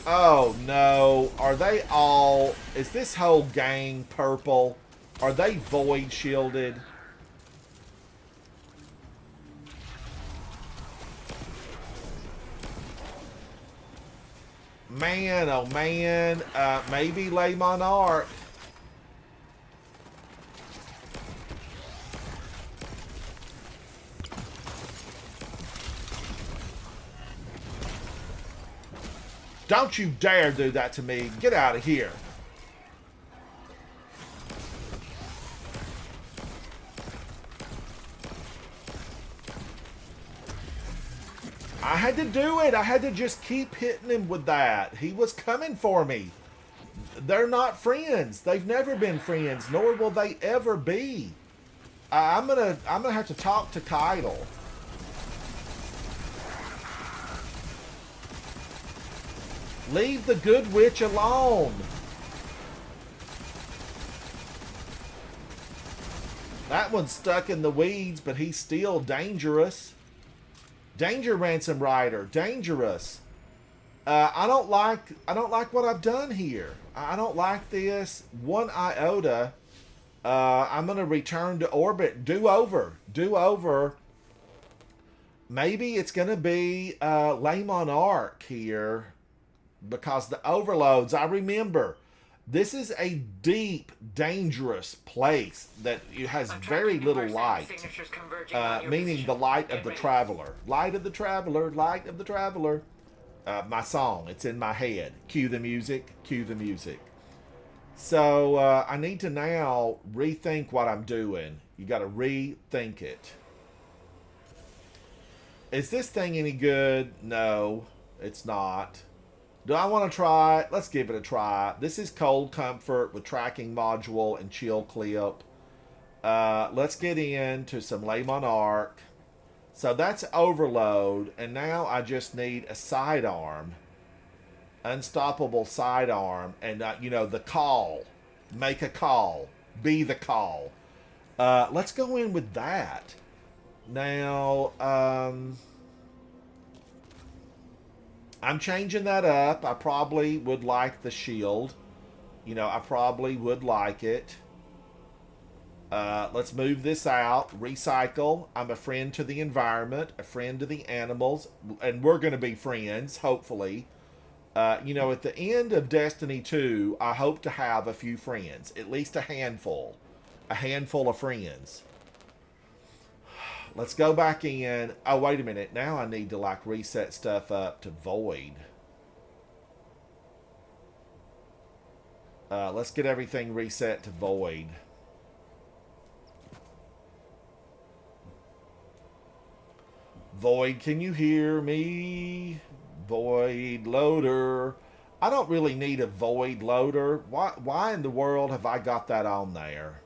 Oh no, are they all, is this whole gang purple? Are they void shielded? Man, oh man, maybe Le Monarch. Don't you dare do that to me. Get out of here. I had to do it. I had to just keep hitting him with that. He was coming for me. They're not friends. They've never been friends, nor will they ever be. I'm gonna have to talk to Keitel. Leave the good witch alone. That one's stuck in the weeds, but he's still dangerous. Danger, Ransom Rider. Dangerous. I don't like what I've done here. I don't like this one iota. I'm gonna return to orbit. Do over. Maybe it's gonna be Le Monarch here. Because the overloads, I remember, this is a deep, dangerous place that has very little light. Meaning the light of the traveler. Light of the traveler, light of the traveler. My song, it's in my head. Cue the music, cue the music. So I need to now rethink what I'm doing. You got to rethink it. Is this thing any good? No, it's not. Do I want to try it? Let's give it a try. This is Cold Comfort with tracking module and chill clip. Let's get into some Le Monarch. So that's overload. And now I just need a sidearm. Unstoppable sidearm. And, you know, the call. Make a call. Be the call. Let's go in with that. Now, I'm changing that up. I probably would like the shield. You know, I probably would like it. Let's move this out. Recycle. I'm a friend to the environment, a friend to the animals, and we're going to be friends, hopefully. You know, at the end of Destiny 2, I hope to have a few friends, at least a handful of friends. Let's go back in. Oh, wait a minute. Now I need to, like, reset stuff up to Void. Let's get everything reset to Void. Void, can you hear me? Void loader. I don't really need a void loader. Why in the world have I got that on there?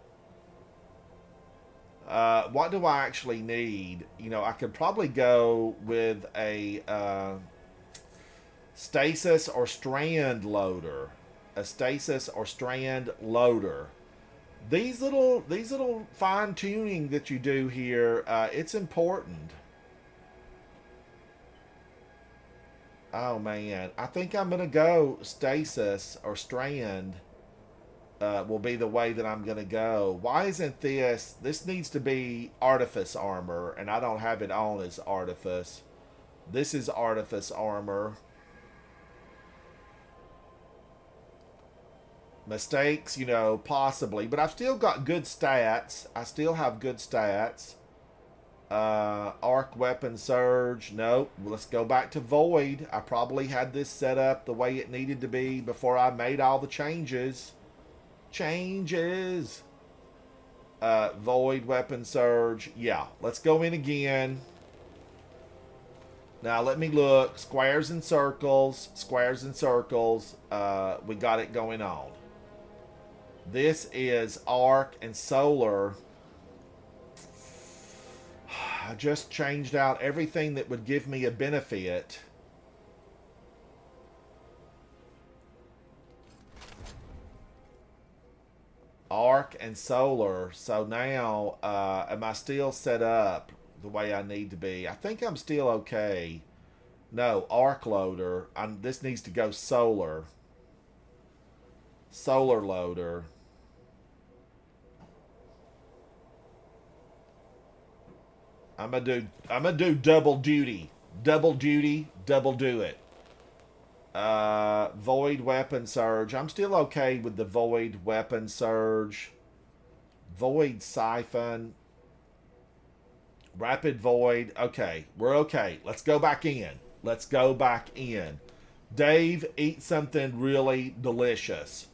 What do I actually need? You know, I could probably go with a stasis or strand loader. A stasis or strand loader. These little fine tuning that you do here, it's important. Oh man, I think I'm gonna go stasis or strand. Will be the way that I'm gonna go. Why isn't this? This needs to be artifice armor, and I don't have it on as artifice. This is artifice armor. Mistakes, you know, possibly, but I've still got good stats. I still have good stats. Arc weapon surge. Nope. Let's go back to Void. I probably had this set up the way it needed to be before I made all the changes. Void weapon surge. Yeah. Let's go in again. Now let me look. Squares and circles. Squares and circles. We got it going on. This is arc and solar. I just changed out everything that would give me a benefit. Arc and solar. So now, am I still set up the way I need to be? I think I'm still okay. No, arc loader. This needs to go solar. Solar loader. I'm gonna do double duty. Double duty, double do it. Void weapon surge. I'm still okay with the void weapon surge. Void siphon. Rapid void. Okay, we're okay. Let's go back in. Let's go back in. Dave, eat something really delicious.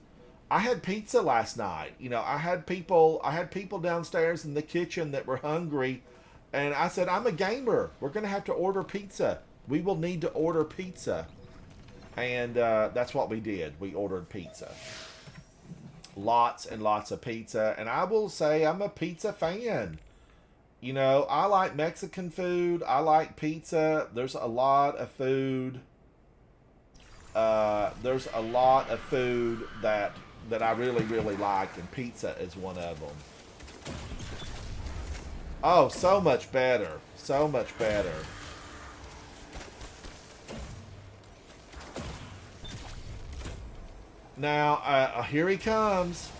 I had pizza last night. You know, I had people downstairs in the kitchen that were hungry. And I said, I'm a gamer. We're going to have to order pizza. We will need to order pizza. And that's what we did. We ordered pizza. Lots and lots of pizza. And I will say I'm a pizza fan. You know, I like Mexican food. I like pizza. There's a lot of food. There's a lot of food that I really, really like. And pizza is one of them. Oh, so much better. So much better. Now, here he comes.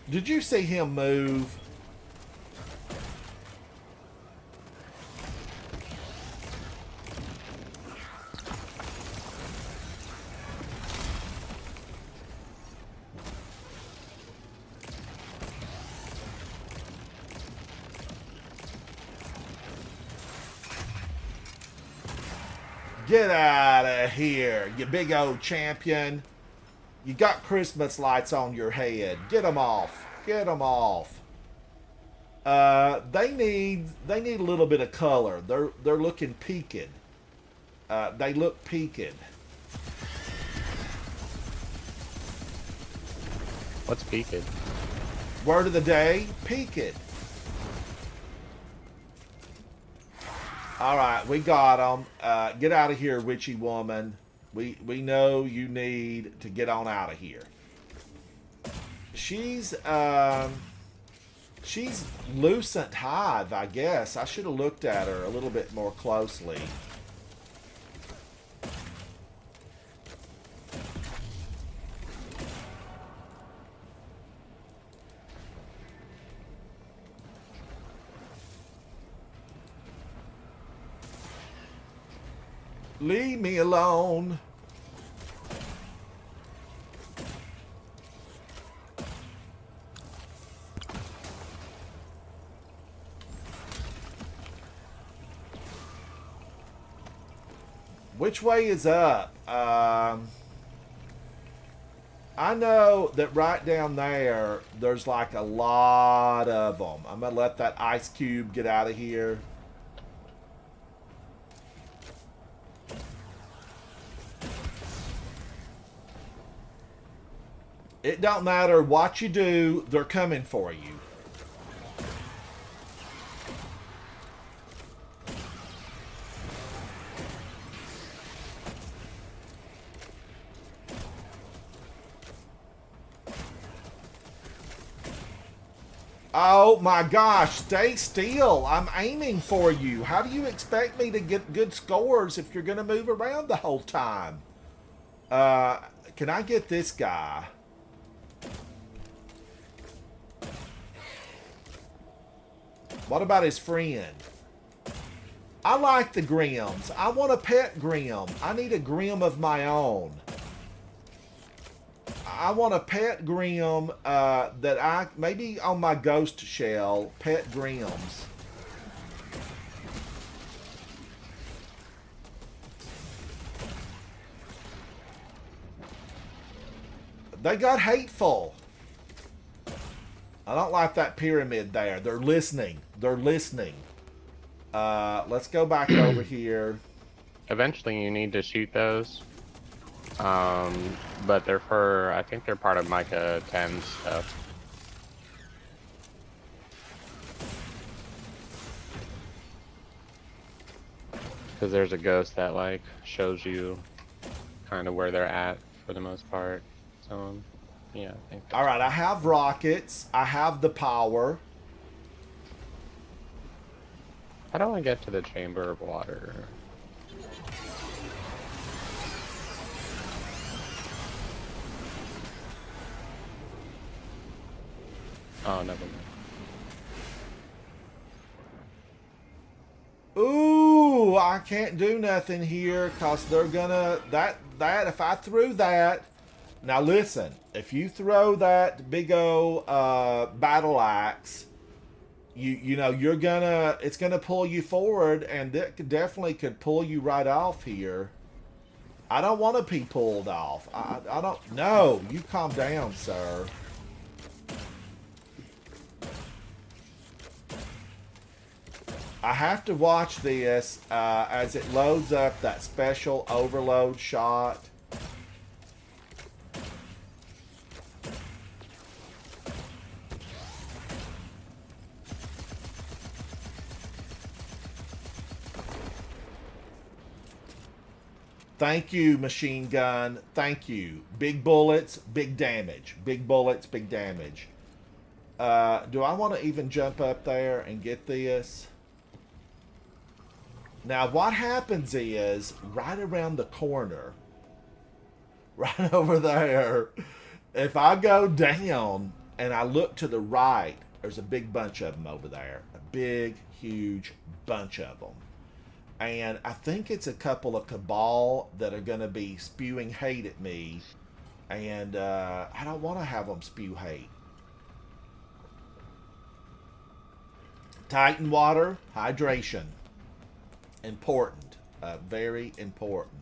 Did you see him move? Get out of here, you big old champion. You got Christmas lights on your head. Get them off. Get them off. They need a little bit of color. They're looking peaked. They look peaked. What's peaked? Word of the day, peaked. All right, we got them. Get out of here, witchy woman. We know you need to get on out of here. She's Lucent Hive, I guess. I should have looked at her a little bit more closely. Leave me alone. Which way is up? I know that right down there, there's like a lot of them. I'm going to let that ice cube get out of here. It don't matter what you do, they're coming for you. Oh my gosh, stay still. I'm aiming for you. How do you expect me to get good scores if you're going to move around the whole time? Can I get this guy? What about his friend? I like the Grims. I want a pet Grim. I need a Grim of my own. I want a pet Grim that I, maybe on my ghost shell, pet Grims. They got hateful. I don't like that pyramid there. They're listening. They're listening. Let's go back over here. Eventually you need to shoot those. But they're I think they're part of Micah 10 stuff. Because there's a ghost that like shows you kind of where they're at for the most part. So yeah, I think. All right, I have rockets. I have the power. How do I get to the chamber of water? Oh, never mind. Ooh, I can't do nothing here because they're gonna if I threw that. Now listen, if you throw that big old battle axe, you know it's gonna pull you forward, and it definitely could pull you right off here. I don't want to be pulled off. I don't. No, you calm down, sir. I have to watch this as it loads up that special overload shot. Thank you, machine gun. Thank you. Big bullets, big damage. Big bullets, big damage. Do I want to even jump up there and get this? Now, what happens is, right around the corner, right over there, if I go down and I look to the right, there's a big bunch of them over there. A big, huge bunch of them. And I think it's a couple of Cabal that are going to be spewing hate at me. And I don't want to have them spew hate. Titan water, hydration. Important. Very important.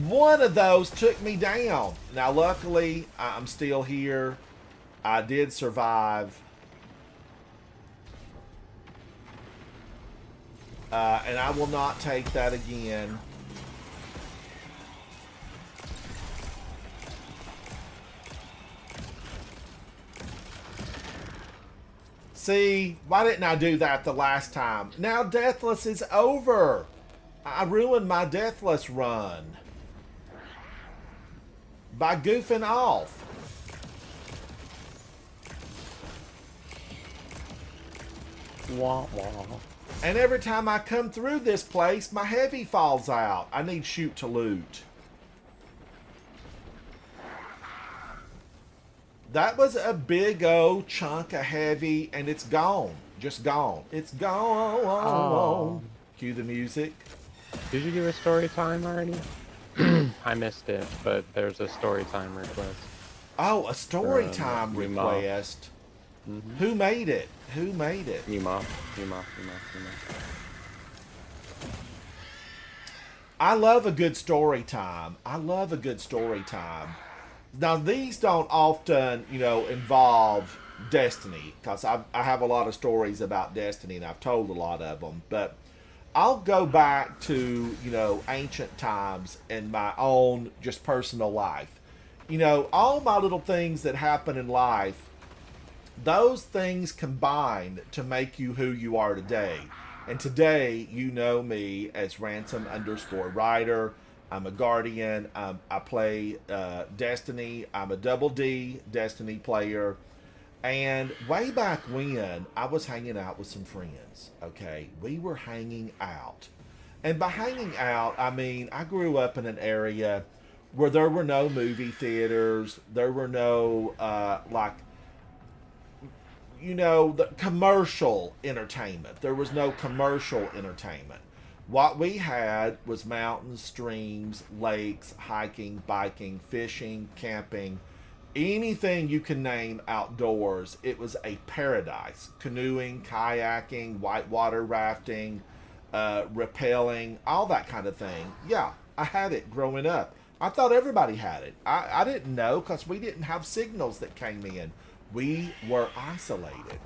One of those took me down. Now, luckily, I'm still here. I did survive. And I will not take that again. See, why didn't I do that the last time? Now Deathless is over. I ruined my Deathless run by goofing off. Wah, wah. And every time I come through this place, my heavy falls out. I need shoot to loot. That was a big old chunk of heavy, and it's gone. Just gone. It's gone. Oh. Cue the music. Did you do a story time already? I missed it, but there's a story time request. Oh, a story time Yuma. request. Who made it? Who made it? Yuma. I love a good story time. I love a good story time. Now, these don't often, involve Destiny, because I have a lot of stories about Destiny, and I've told a lot of them. But I'll go back to, ancient times in my own just personal life. All my little things that happen in life, those things combine to make you who you are today. And today, you know me as Ransom_Rider. I'm a Guardian. I play Destiny. I'm a double D Destiny player. And way back when, I was hanging out with some friends, okay? We were hanging out. And by hanging out, I mean, I grew up in an area where there were no movie theaters. There were no, the commercial entertainment. There was no commercial entertainment. What we had was mountains, streams, lakes, hiking, biking, fishing, camping, anything you can name outdoors. It was a paradise. Canoeing, kayaking, whitewater rafting, rappelling, all that kind of thing. Yeah, I had it growing up. I thought everybody had it. I didn't know, because we didn't have signals that came in. We were isolated.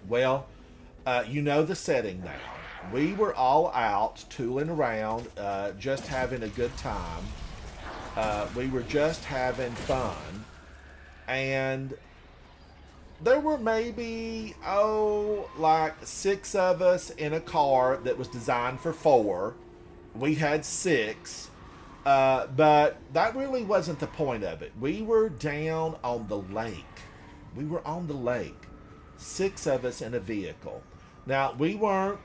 Well, you know the setting now. We were all out tooling around, just having a good time. We were just having fun. And there were maybe, like 6 of us in a car that was designed for 4. We had 6. But that really wasn't the point of it. We were down on the lake. We were on the lake. 6 of us in a vehicle. Now, we weren't,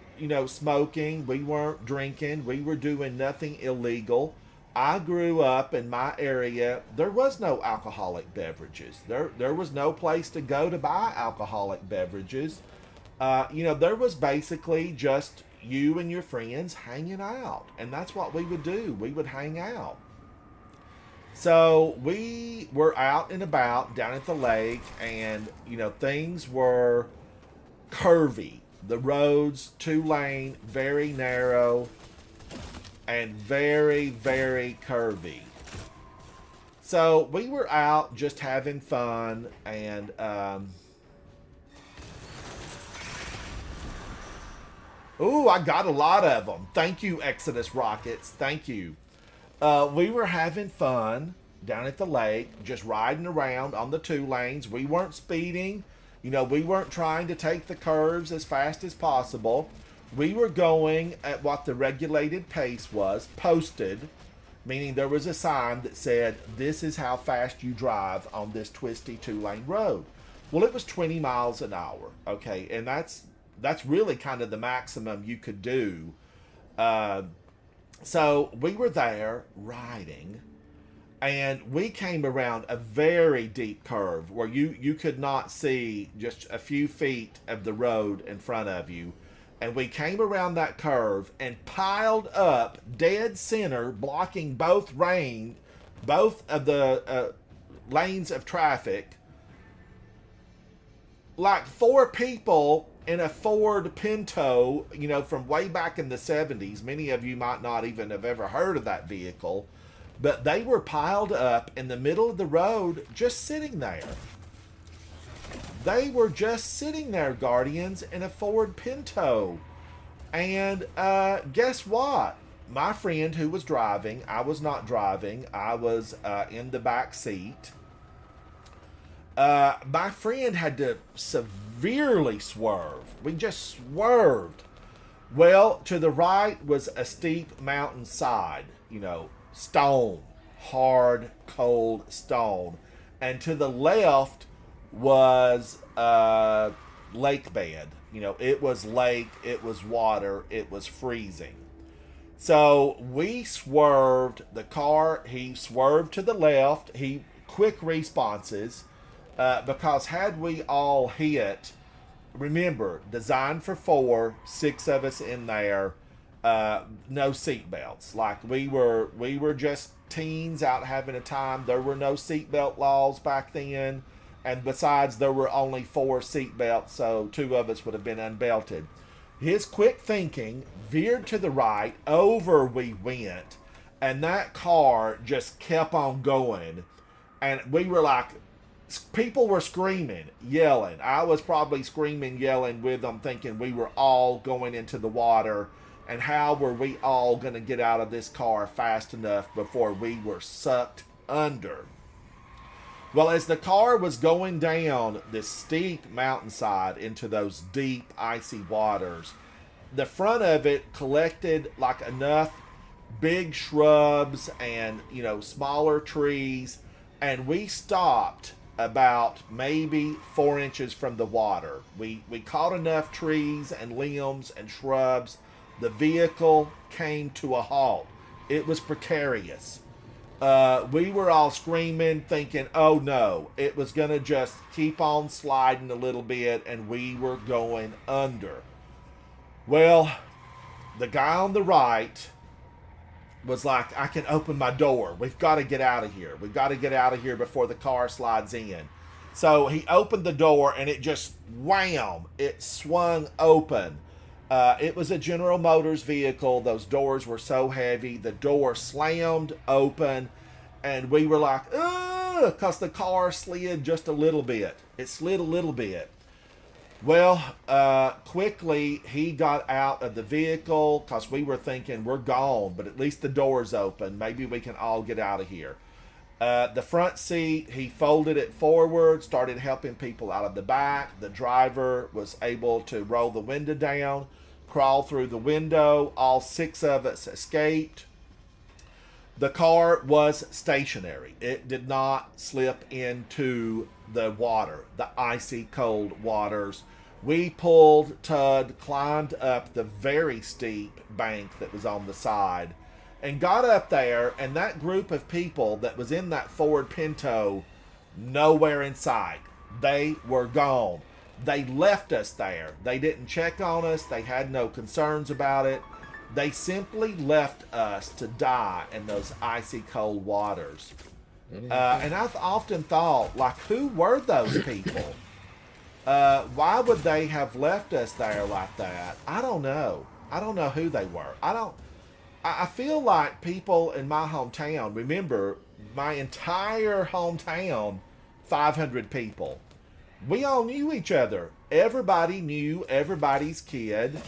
smoking. We weren't drinking. We were doing nothing illegal. I grew up in my area. There was no alcoholic beverages. There was no place to go to buy alcoholic beverages. There was basically just you and your friends hanging out. And that's what we would do. We would hang out. So we were out and about down at the lake, and, things were curvy. The roads, 2-lane, very narrow, and very, very curvy. So we were out just having fun, and ooh, I got a lot of them. Thank you, Exodus Rockets. Thank you. We were having fun down at the lake, just riding around on the 2 lanes. We weren't speeding. We weren't trying to take the curves as fast as possible. We were going at what the regulated pace was, posted, meaning there was a sign that said, this is how fast you drive on this twisty 2-lane road. Well, it was 20 miles an hour, okay? And that's really kind of the maximum you could do. So we were there riding, and we came around a very deep curve where you could not see just a few feet of the road in front of you. And we came around that curve and piled up dead center, blocking both of the lanes of traffic, like 4 people in a Ford Pinto, from way back in the 70s. Many of you might not even have ever heard of that vehicle, but they were piled up in the middle of the road, just sitting there. They were just sitting there, Guardians, in a Ford Pinto. And guess what? My friend who was driving, I was not driving, I was in the back seat. My friend had to severely swerve. We just swerved. Well, to the right was a steep mountainside, stone, hard, cold stone. And to the left was lake bed. It was lake, it was water, it was freezing. So we swerved the car. He swerved to the left. He quick responses because had we all hit, remember, designed for 4, 6 of us in there, no seatbelts. Like we were just teens out having a time. There were no seatbelt laws back then, and besides, there were only 4 seatbelts, so 2 of us would have been unbelted. His quick thinking veered to the right, over we went, and that car just kept on going. And we were like, people were screaming, yelling. I was probably screaming, yelling with them, thinking we were all going into the water. And how were we all going to get out of this car fast enough before we were sucked under? Well, as the car was going down this steep mountainside into those deep, icy waters, the front of it collected like enough big shrubs and, smaller trees, and we stopped about maybe 4 inches from the water. We caught enough trees and limbs and shrubs. The vehicle came to a halt. It was precarious. We were all screaming, thinking, oh no, it was going to just keep on sliding a little bit and we were going under. Well, the guy on the right was like, I can open my door. We've got to get out of here. We've got to get out of here before the car slides in. So he opened the door and it just, wham, it swung open. It was a General Motors vehicle. Those doors were so heavy. The door slammed open and we were like, ugh, because the car slid just a little bit. It slid a little bit. Well, quickly he got out of the vehicle because we were thinking we're gone, but at least the door's open. Maybe we can all get out of here. The front seat, he folded it forward, started helping people out of the back. The driver was able to roll the window down, crawl through the window. All 6 of us escaped. The car was stationary. It did not slip into the water, the icy cold waters. We pulled, tugged, climbed up the very steep bank that was on the side and got up there, and that group of people that was in that Ford Pinto, nowhere in sight. They were gone. They left us there. They didn't check on us. They had no concerns about it. They simply left us to die in those icy cold waters. And I've often thought, like, who were those people? Why would they have left us there like that? I don't know. I don't know who they were. I feel like people in my hometown, remember, my entire hometown, 500 people. We all knew each other. Everybody knew everybody's kid.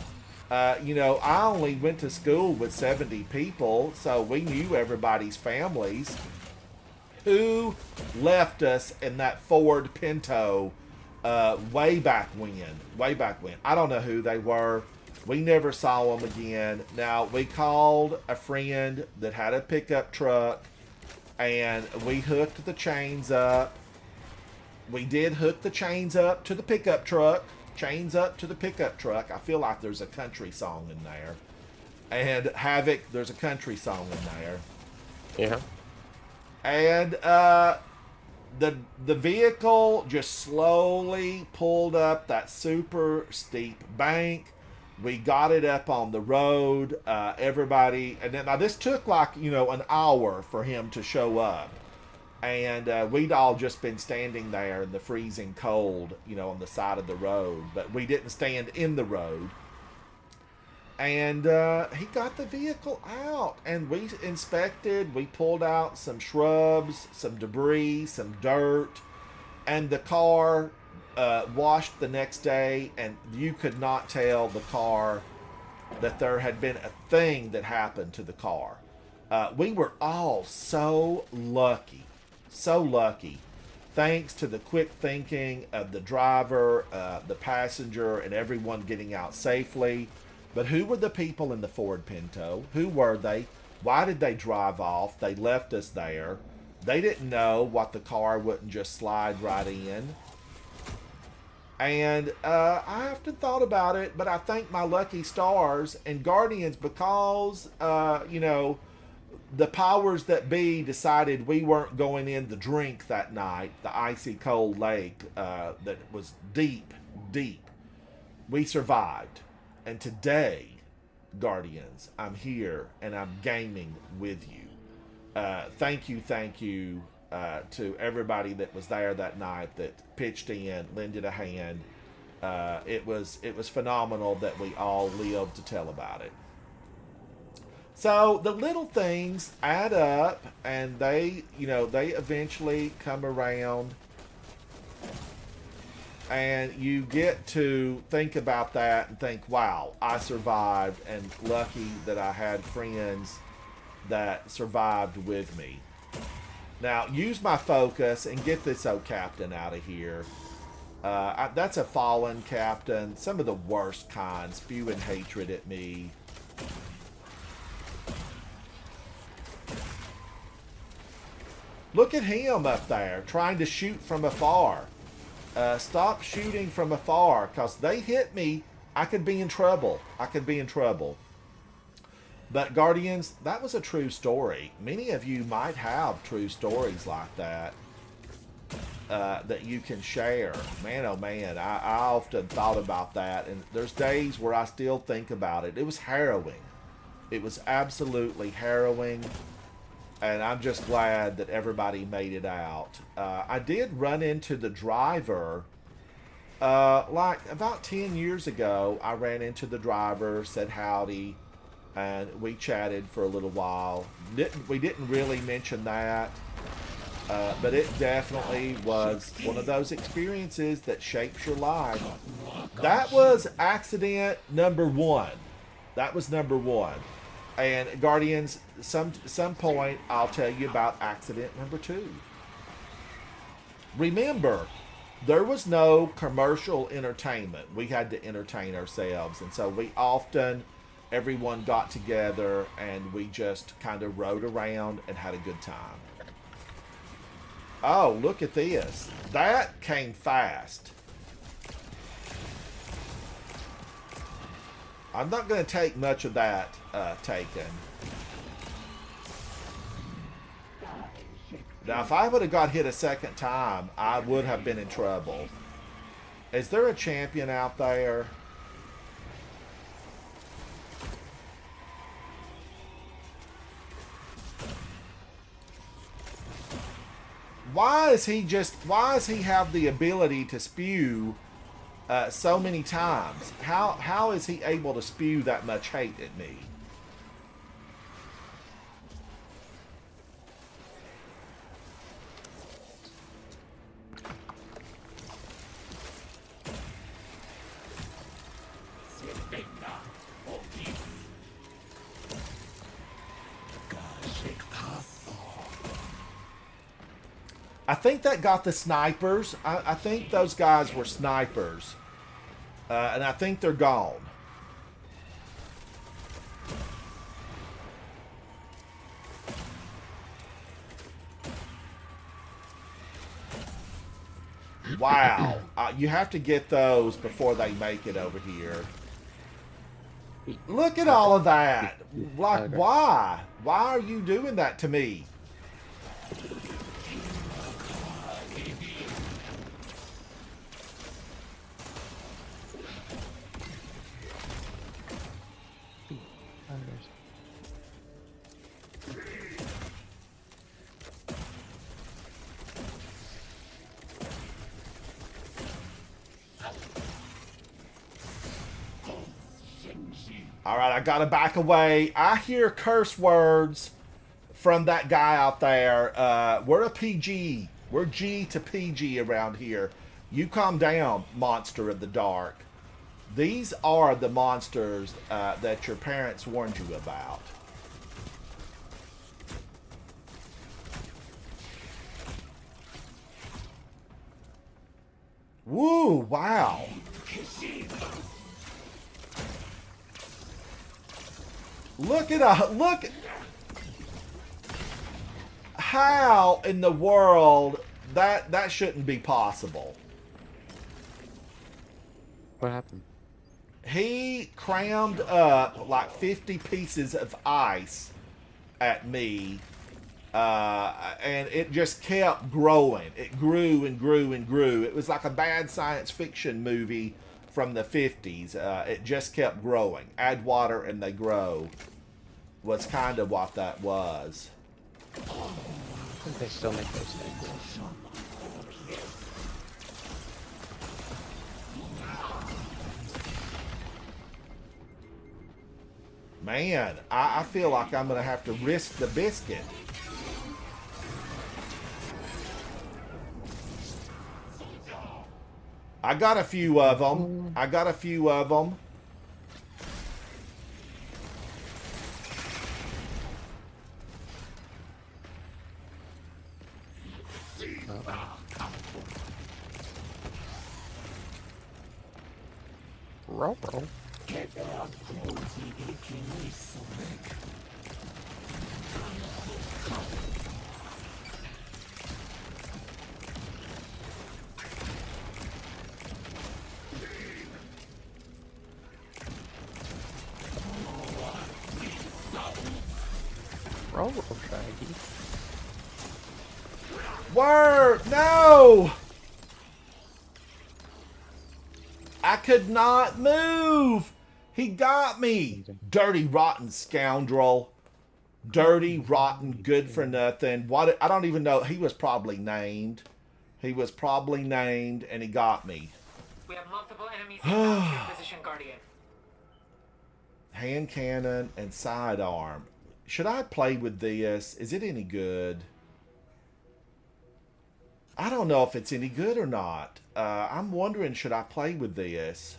I only went to school with 70 people, so we knew everybody's families. Who left us in that Ford Pinto way back when? I don't know who they were. We never saw them again. Now, we called a friend that had a pickup truck, and we hooked the chains up. We did hook the chains up to the pickup truck. Chains up to the pickup truck. I feel like there's a country song in there. And Havoc, there's a country song in there. Yeah. And the vehicle just slowly pulled up that super steep bank. We got it up on the road. Everybody, and then now this took like an hour for him to show up, and we'd all just been standing there in the freezing cold, on the side of the road. But we didn't stand in the road. And he got the vehicle out, and we inspected. We pulled out some shrubs, some debris, some dirt, and the car washed the next day, and you could not tell the car that there had been a thing that happened to the car. We were all so lucky thanks to the quick thinking of the driver, the passenger, and everyone getting out safely. But who were the people in the Ford Pinto? Who were they? Why did they drive off? They left us there. They didn't know what the car wouldn't just slide right in. And I often thought about it, but I thank my lucky stars and guardians because, you know, the powers that be decided we weren't going in the drink that night, the icy cold lake that was deep, deep. We survived. And today, Guardians, I'm here and I'm gaming with you. Thank you to everybody that was there that night, that pitched in, lended a hand. It was phenomenal that we all lived to tell about it. So the little things add up, and they eventually come around, and you get to think about that and think, wow, I survived, and lucky that I had friends that survived with me. Now, use my focus and get this old captain out of here. That's a fallen captain. Some of the worst kind, spewing hatred at me. Look at him up there, trying to shoot from afar. Stop shooting from afar, because they hit me. I could be in trouble. But Guardians, that was a true story. Many of you might have true stories like that that you can share. Man, oh man, I often thought about that, and there's days where I still think about it. It was harrowing. It was absolutely harrowing, and I'm just glad that everybody made it out. I did run into the driver. Like about 10 years ago, I ran into the driver, said howdy, and we chatted for a little while. We didn't really mention that, but it definitely was one of those experiences that shapes your life. That was accident number one. And Guardians, some point I'll tell you about accident number 2. Remember, there was no commercial entertainment. We had to entertain ourselves, and so everyone got together and we just kind of rode around and had a good time. Oh, look at this. That came fast. I'm not going to take much of that taken. Now, if I would have got hit a second time, I would have been in trouble. Is there a champion out there? Why does he have the ability to spew so many times? How is he able to spew that much hate at me? I think that got the snipers. I think those guys were snipers. And I think they're gone. Wow. You have to get those before they make it over here. Look at all of that. Like, why? Why are you doing that to me? Alright, I gotta back away. I hear curse words from that guy out there. We're a PG. We're G to PG around here. You calm down, monster of the dark. These are the monsters that your parents warned you about. Woo, wow. Look at how in the world that shouldn't be possible. What happened? He crammed up like 50 pieces of ice at me, and it just kept growing. It grew and grew and grew. It was like a bad science fiction movie from the 50s. It just kept growing. Add water and they grow was kind of what that was. I think they still make those things. Man, I feel like I'm going to have to risk the biscuit. I got a few of them. Roll. Roll, Shaggy. Word! No! I could not move! He got me! Dirty, rotten scoundrel. Dirty, rotten, good for nothing. What? I don't even know. He was probably named. He was probably named, and he got me. We have multiple enemies in your position, Guardian. Hand cannon and sidearm. Should I play with this? Is it any good? I don't know if it's any good or not. I'm wondering, should I play with this?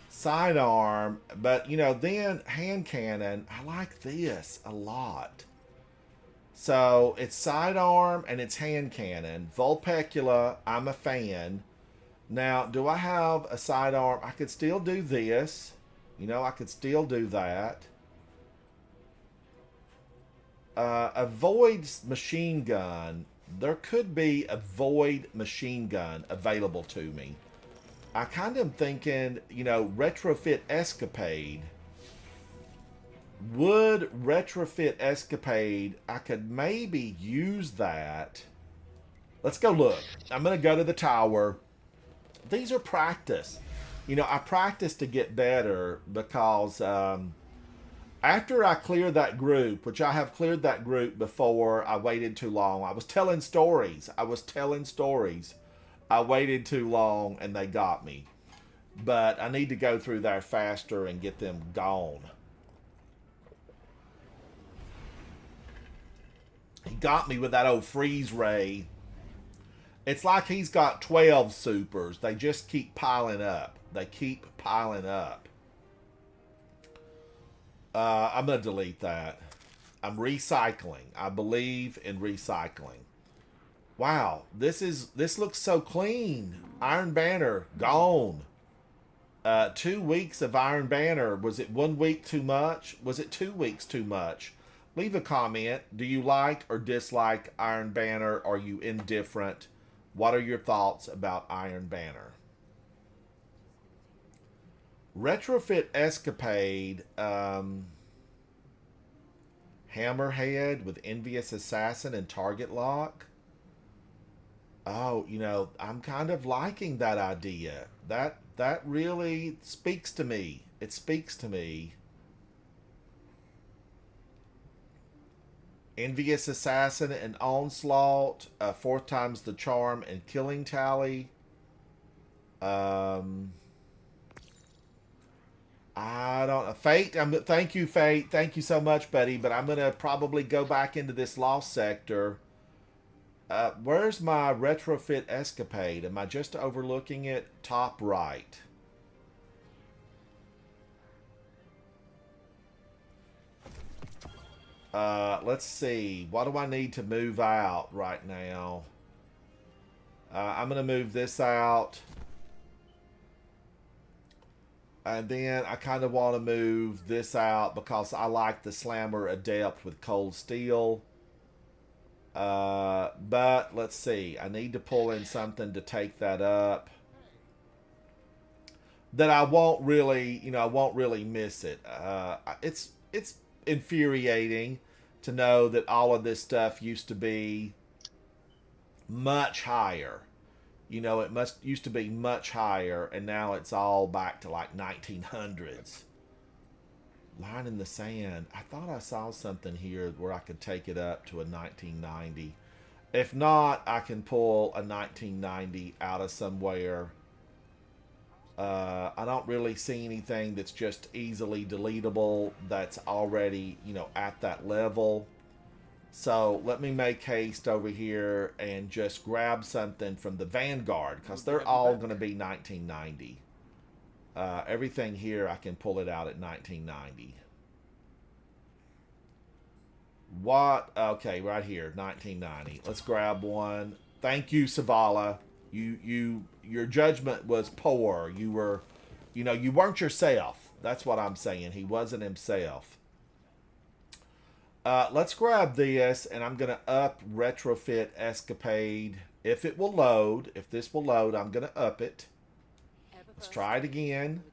Sidearm, but you know, then hand cannon, I like this a lot. So it's sidearm and it's hand cannon. Vulpecula, I'm a fan. Now, do I have a sidearm? I could still do this. You know, I could still do that. A void machine gun. There could be a void machine gun available to me. I kind of am thinking, you know, retrofit escapade. Would retrofit escapade, I could maybe use that. Let's go look. I'm going to go to the tower. These are practice. You know, I practice to get better because after I clear that group, which I have cleared that group before I waited too long. I was telling stories. I waited too long and they got me. But I need to go through there faster and get them gone. He got me with that old freeze ray. It's like he's got 12 supers. They just keep piling up. I'm going to delete that. I'm recycling. I believe in recycling. Wow, this looks so clean. Iron Banner gone. 2 weeks of Iron Banner. Was it 1 week too much? Was it 2 weeks too much? Leave a comment. Do you like or dislike Iron Banner? Are you indifferent? What are your thoughts about Iron Banner? Retrofit Escapade. Hammerhead with Envious Assassin and Target Lock. Oh, you know, I'm kind of liking that idea. That really speaks to me. It speaks to me. Envious Assassin and Onslaught. 4 times the charm and killing tally. I don't know. Fate, thank you, Fate. Thank you so much, buddy. But I'm going to probably go back into this lost sector. Where's my retrofit escapade? Am I just overlooking it? Top right. Let's see. What do I need to move out right now? I'm going to move this out. And then I kind of want to move this out because I like the Slammer Adept with Cold Steel. But let's see. I need to pull in something to take that up. That I won't really, you know, I won't really miss it. It's infuriating to know that all of this stuff used to be much higher. You know, it used to be much higher, and now it's all back to like 1900s. Line in the sand. I thought I saw something here where I could take it up to a 1990. If not, I can pull a 1990 out of somewhere. I don't really see anything that's just easily deletable that's already, you know, at that level. So let me make haste over here and just grab something from the Vanguard, because they're all going to be 1990. Everything here, I can pull it out at 1990. What? Okay, right here, 1990. Let's grab one. Thank you, Savala. Your judgment was poor. You were, you know, you weren't yourself. That's what I'm saying. He wasn't himself. Let's grab this, and I'm going to up Retrofit Escapade. If it will load, if this will load, I'm going to up it. Let's try it again.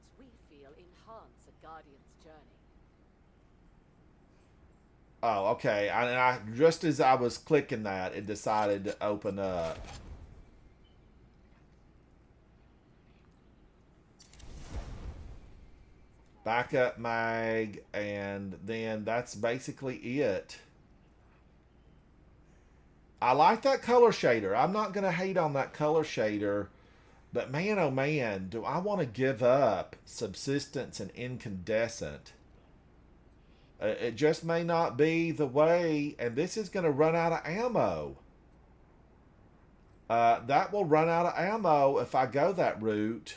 Oh, okay. I just as I was clicking that, it decided to open up. Backup mag, and then that's basically it. I like that color shader. I'm not going to hate on that color shader, but man, oh man, do I want to give up Subsistence and Incandescent. It just may not be the way, and this is going to run out of ammo. That will run out of ammo if I go that route.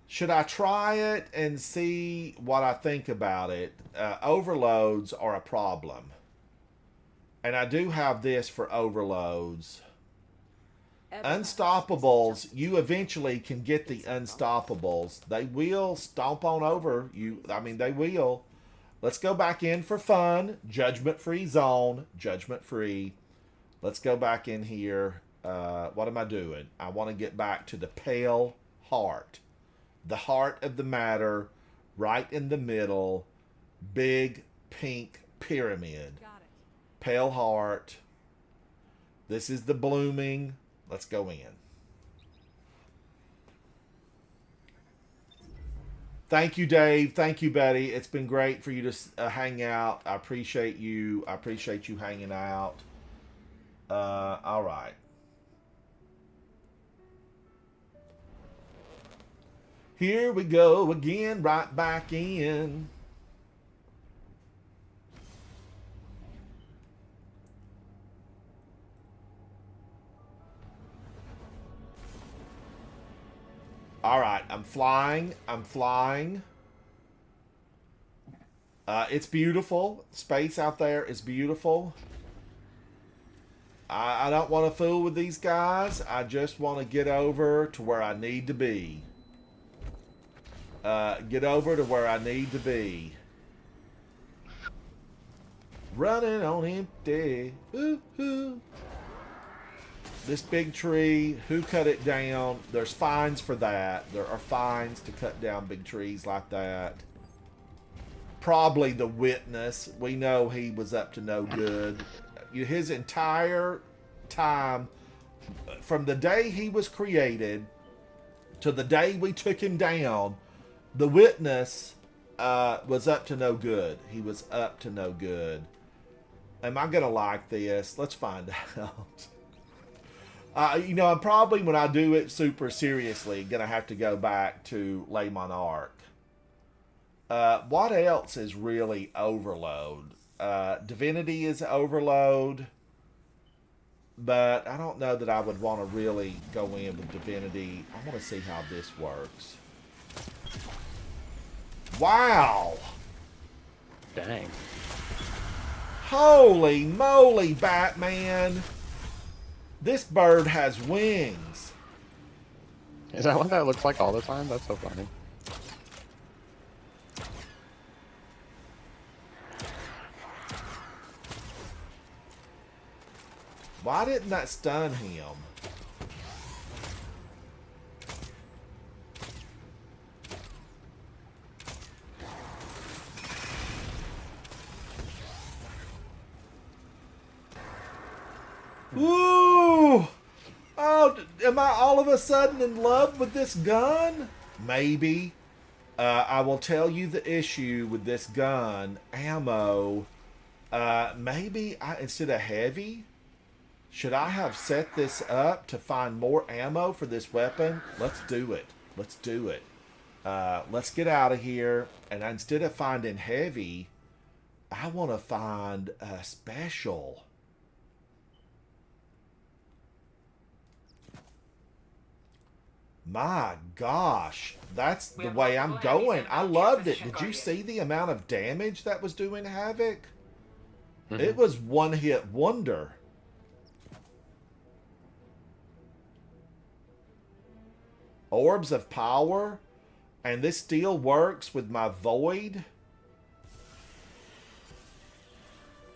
Should I try it and see what I think about it? Overloads are a problem. And I do have this for overloads. Unstoppables, you eventually can get the unstoppables. They will stomp on over you. I mean, they will. Let's go back in for fun. Judgment-free zone. Judgment-free. Let's go back in here. What am I doing? I want to get back to the Pale Heart. The heart of the matter, right in the middle, big pink pyramid. Got it. Pale heart. This is the blooming. Let's go in. Thank you, Dave. Thank you, Betty. It's been great for you to hang out. I appreciate you. I appreciate you hanging out. All right. Here we go again, right back in. All right, I'm flying. I'm flying. It's beautiful. Space out there is beautiful. I don't want to fool with these guys. I just want to get over to where I need to be. Get over to where I need to be. Running on empty. Ooh, ooh. This big tree, who cut it down? There's fines for that. There are fines to cut down big trees like that. Probably the witness. We know he was up to no good. His entire time, from the day he was created to the day we took him down, the witness was up to no good. He was up to no good. Am I going to like this? Let's find out. You know, I'm probably, when I do it super seriously, going to have to go back to Le Monarque. What else is really overload? Divinity is overload. But I don't know that I would want to really go in with Divinity. I want to see how this works. Wow! Dang. Holy moly, Batman! This bird has wings. Is that what that looks like all the time? That's so funny. Why didn't that stun him? Ooh! Oh, am I all of a sudden in love with this gun? Maybe. I will tell you the issue with this gun. Ammo. Maybe instead of heavy, should I have set this up to find more ammo for this weapon? Let's do it. Let's do it. Let's get out of here. And instead of finding heavy, I want to find a special. My gosh, that's the way I'm going. I loved it. Did you see the amount of damage that was doing Havoc? Mm-hmm. It was one-hit wonder. Orbs of power, and this still works with my Void.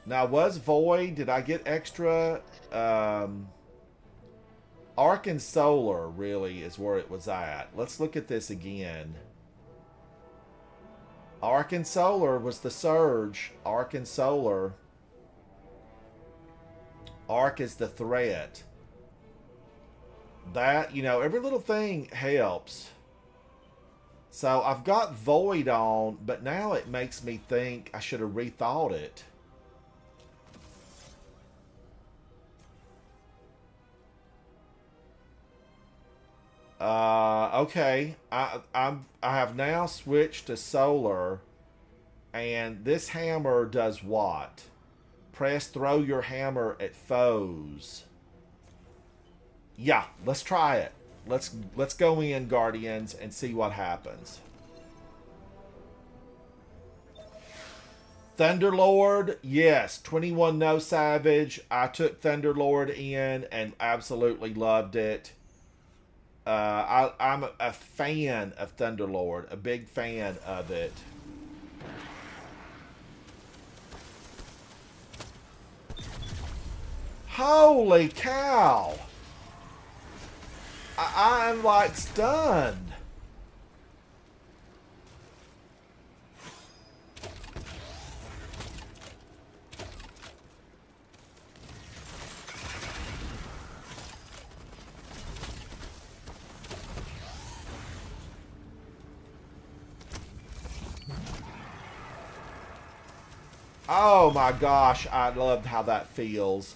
Now, was Void, did I get extra? Arc and Solar really is where it was at. Let's look at this again. Arc and Solar was the Surge. Arc and Solar. Arc is the threat. That, you know, every little thing helps. So I've got Void on, but now it makes me think I should have rethought it. Okay. I have now switched to Solar, and this hammer does what? Throw your hammer at foes. Yeah, let's try it. Let's go in, Guardians, and see what happens. Thunderlord, yes, 21 no Savage. I took Thunderlord in and absolutely loved it. I'm a fan of Thunderlord, a big fan of it. Holy cow! I'm like stunned. Oh my gosh, I loved how that feels.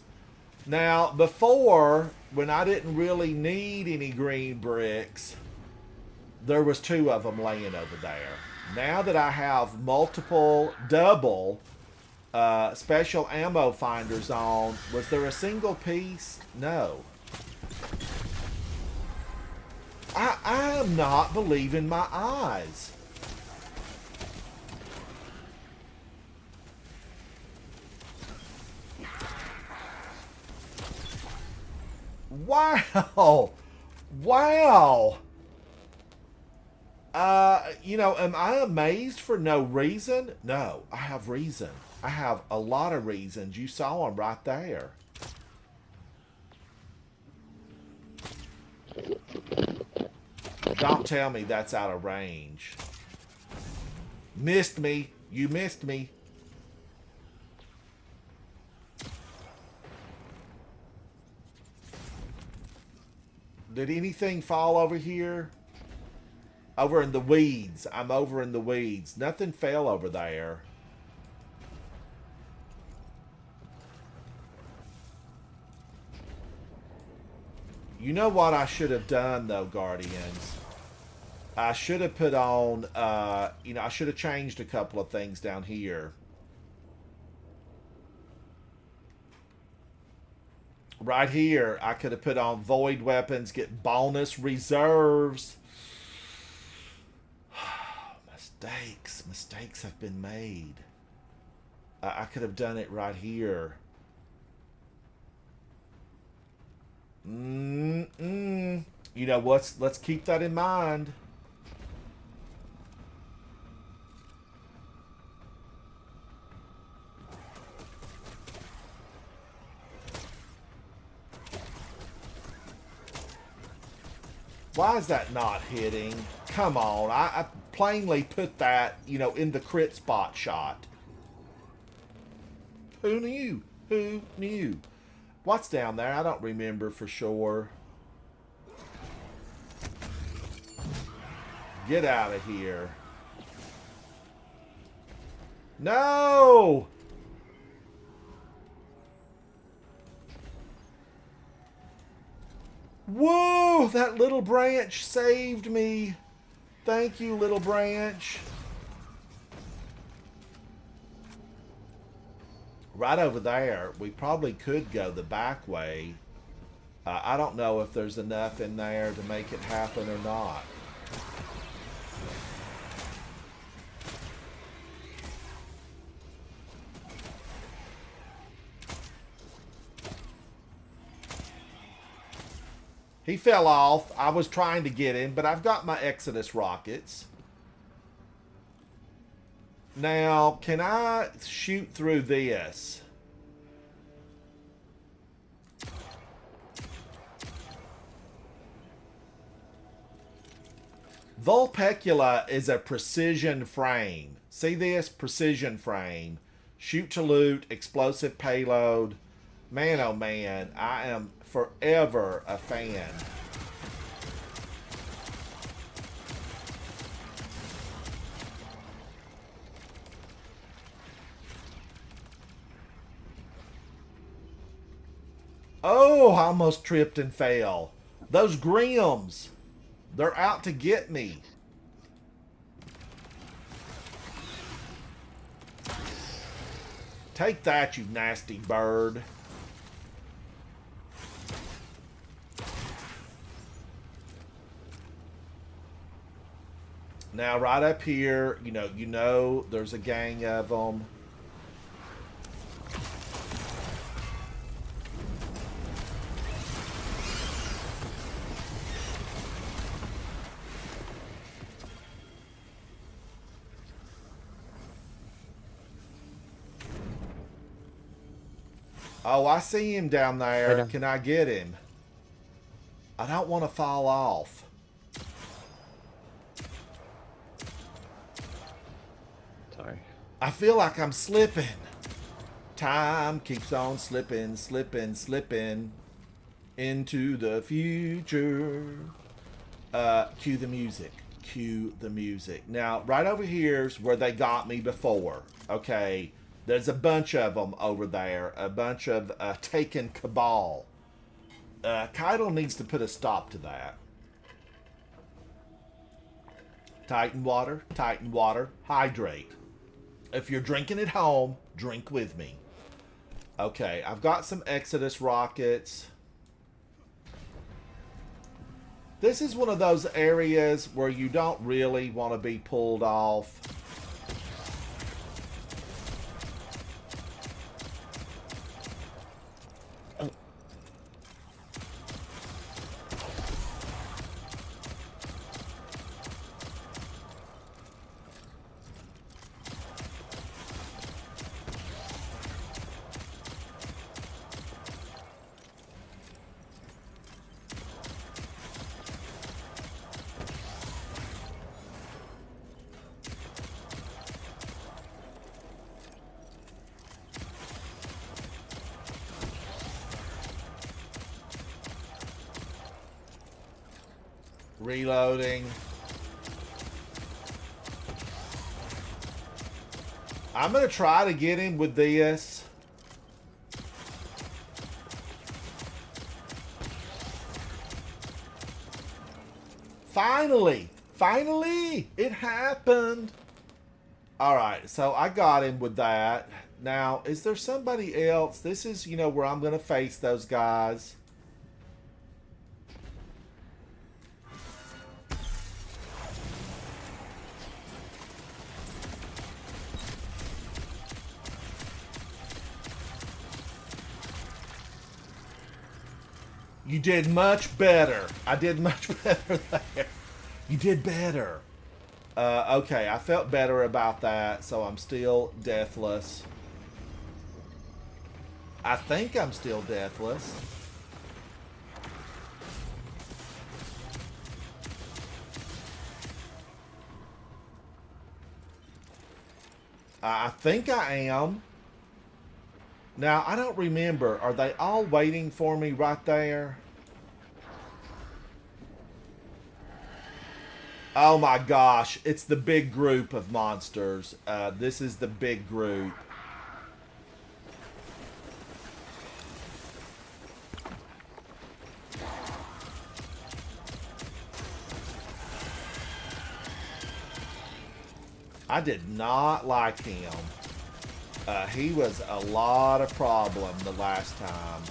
Now, before, when I didn't really need any green bricks, there was 2 of them laying over there. Now that I have multiple, double, special ammo finders on, was there a single piece? No. I am not believing my eyes. Wow. Wow. You know, am I amazed for no reason? No, I have reason. I have a lot of reasons. You saw them right there. Don't tell me that's out of range. Missed me. You missed me. Did anything fall over here? Over in the weeds. I'm over in the weeds. Nothing fell over there. You know what I should have done, though, Guardians? I should have put on, you know, I should have changed a couple of things down here. Right here, I could have put on Void Weapons, get bonus reserves. Mistakes have been made. I could have done it right here. You know what's? Let's keep that in mind. Why is that not hitting? Come on, I plainly put that, you know, in the crit spot shot. Who knew? Who knew? What's down there? I don't remember for sure. Get out of here. No! Whoa! That little branch saved me. Thank you, little branch. Right over there. We probably could go the back way. I don't know if there's enough in there to make it happen or not. He fell off. I was trying to get him, but I've got my Exodus rockets. Now, can I shoot through this? Vulpecula is a precision frame. See this? Precision frame. Shoot to loot, explosive payload. Man, oh man, I am forever a fan. Oh, I almost tripped and fell. Those Grims, they're out to get me. Take that, you nasty bird. Now, right up here, you know, there's a gang of them. Oh, I see him down there. Can I get him? I don't want to fall off. Sorry. I feel like I'm slipping. Time keeps on slipping, slipping, slipping into the future. Cue the music. Cue the music. Now, right over here's where they got me before. Okay. There's a bunch of them over there. A bunch of taken cabal. Keitel needs to put a stop to that. Titan water, hydrate. If you're drinking at home, drink with me. Okay, I've got some Exodus rockets. This is one of those areas where you don't really want to be pulled off. Reloading. I'm going to try to get him with this. Finally! Finally! It happened! Alright, so I got him with that. Now, is there somebody else? This is, where I'm going to face those guys. You did much better. I did much better there. You did better. Okay, I felt better about that, so I'm still deathless. I think I'm still deathless. I think I am. Now, I don't remember. Are they all waiting for me right there? Oh my gosh. It's the big group of monsters. This is the big group. I did not like him. He was a lot of problem the last time.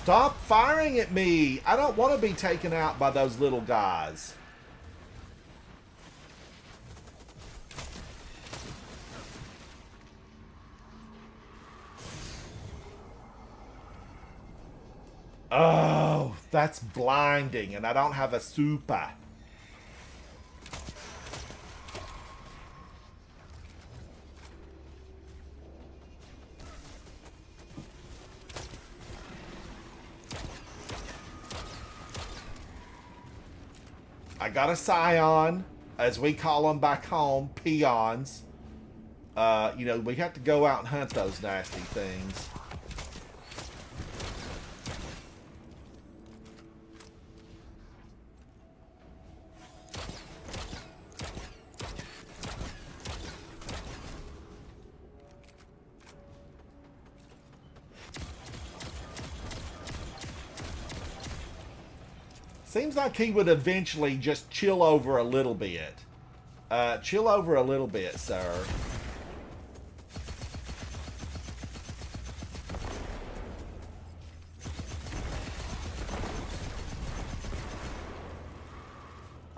Stop firing at me! I don't want to be taken out by those little guys. Oh, that's blinding, and I don't have a super. I got a scion, as we call them back home, peons. You know, we have to go out and hunt those nasty things. Seems like he would eventually just chill over a little bit. Chill over a little bit, sir.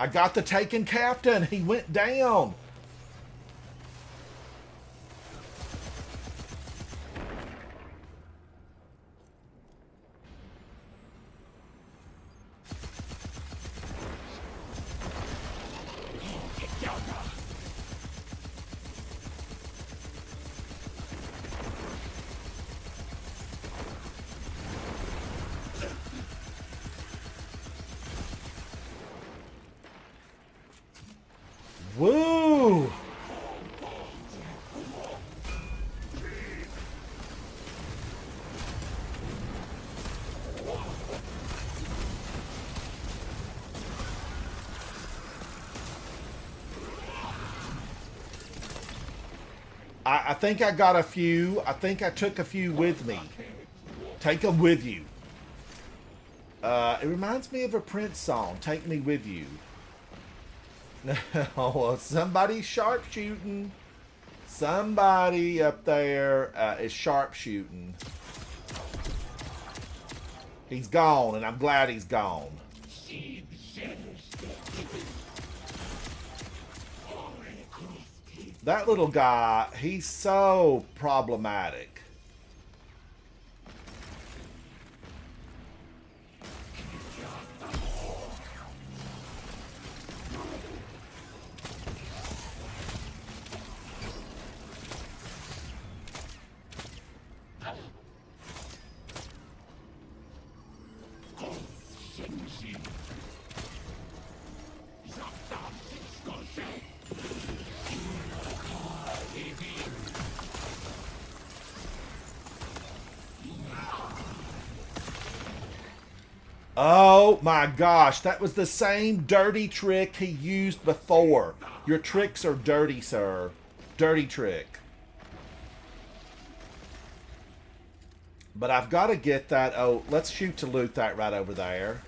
I got the taken captain. He went down. Woo! I think I got a few. I think I took a few with me. Take them with you. It reminds me of a Prince song, Take Me With You. No, somebody's sharpshooting. Somebody up there is sharpshooting. He's gone, and I'm glad he's gone. That little guy, he's so problematic. Oh my gosh, that was the same dirty trick he used before. Your tricks are dirty, sir. Dirty trick. But I've got to get that. Oh, let's shoot to loot that right over there.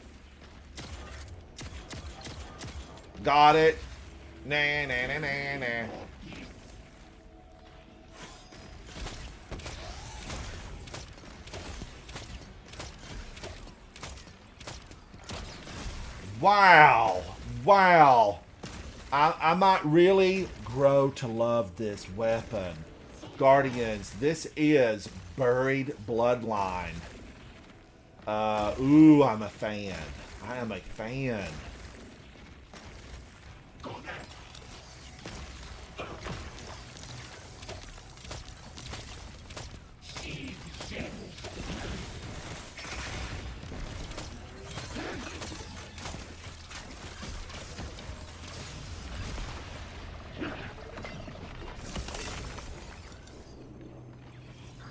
Got it. Nah, nah, nah, nah, nah. Wow. Wow. I might really grow to love this weapon. Guardians, this is Buried Bloodline. Ooh, I'm a fan. I am a fan.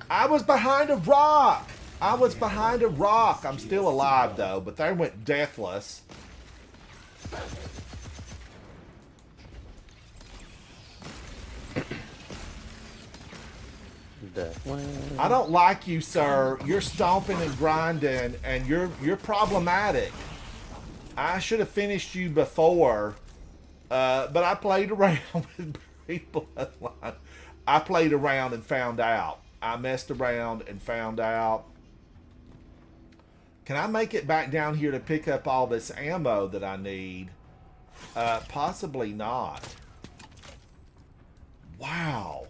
I was behind a rock. I was behind a rock. I'm still alive, though, but they went deathless. I don't like you, sir. You're stomping and grinding, and you're problematic. I should have finished you before, but I played around with Buried Bloodline. I played around and found out. I messed around and found out. Can I make it back down here to pick up all this ammo that I need? Possibly not. Wow.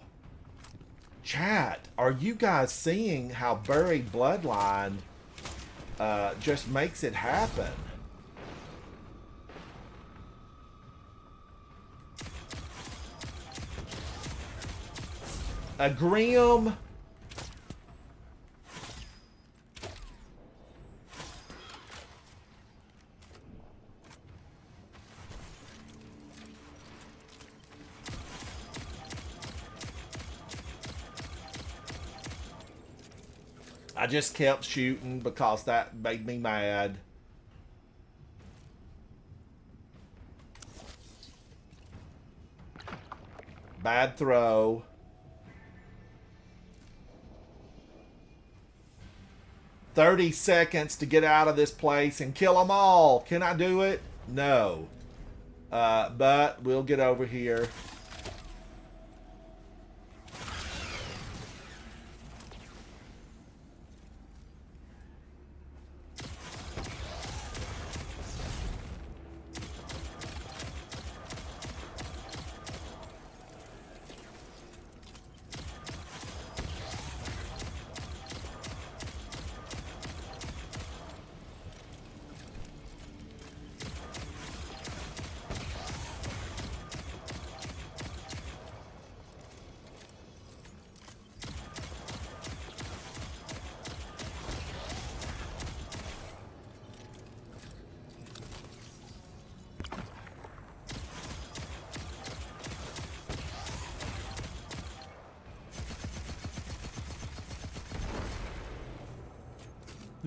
Chat, are you guys seeing how Buried Bloodline just makes it happen? A Grim. I just kept shooting because that made me mad. Bad throw. "30 seconds to get out of this place and kill them all. Can I do it? No. But we'll get over here.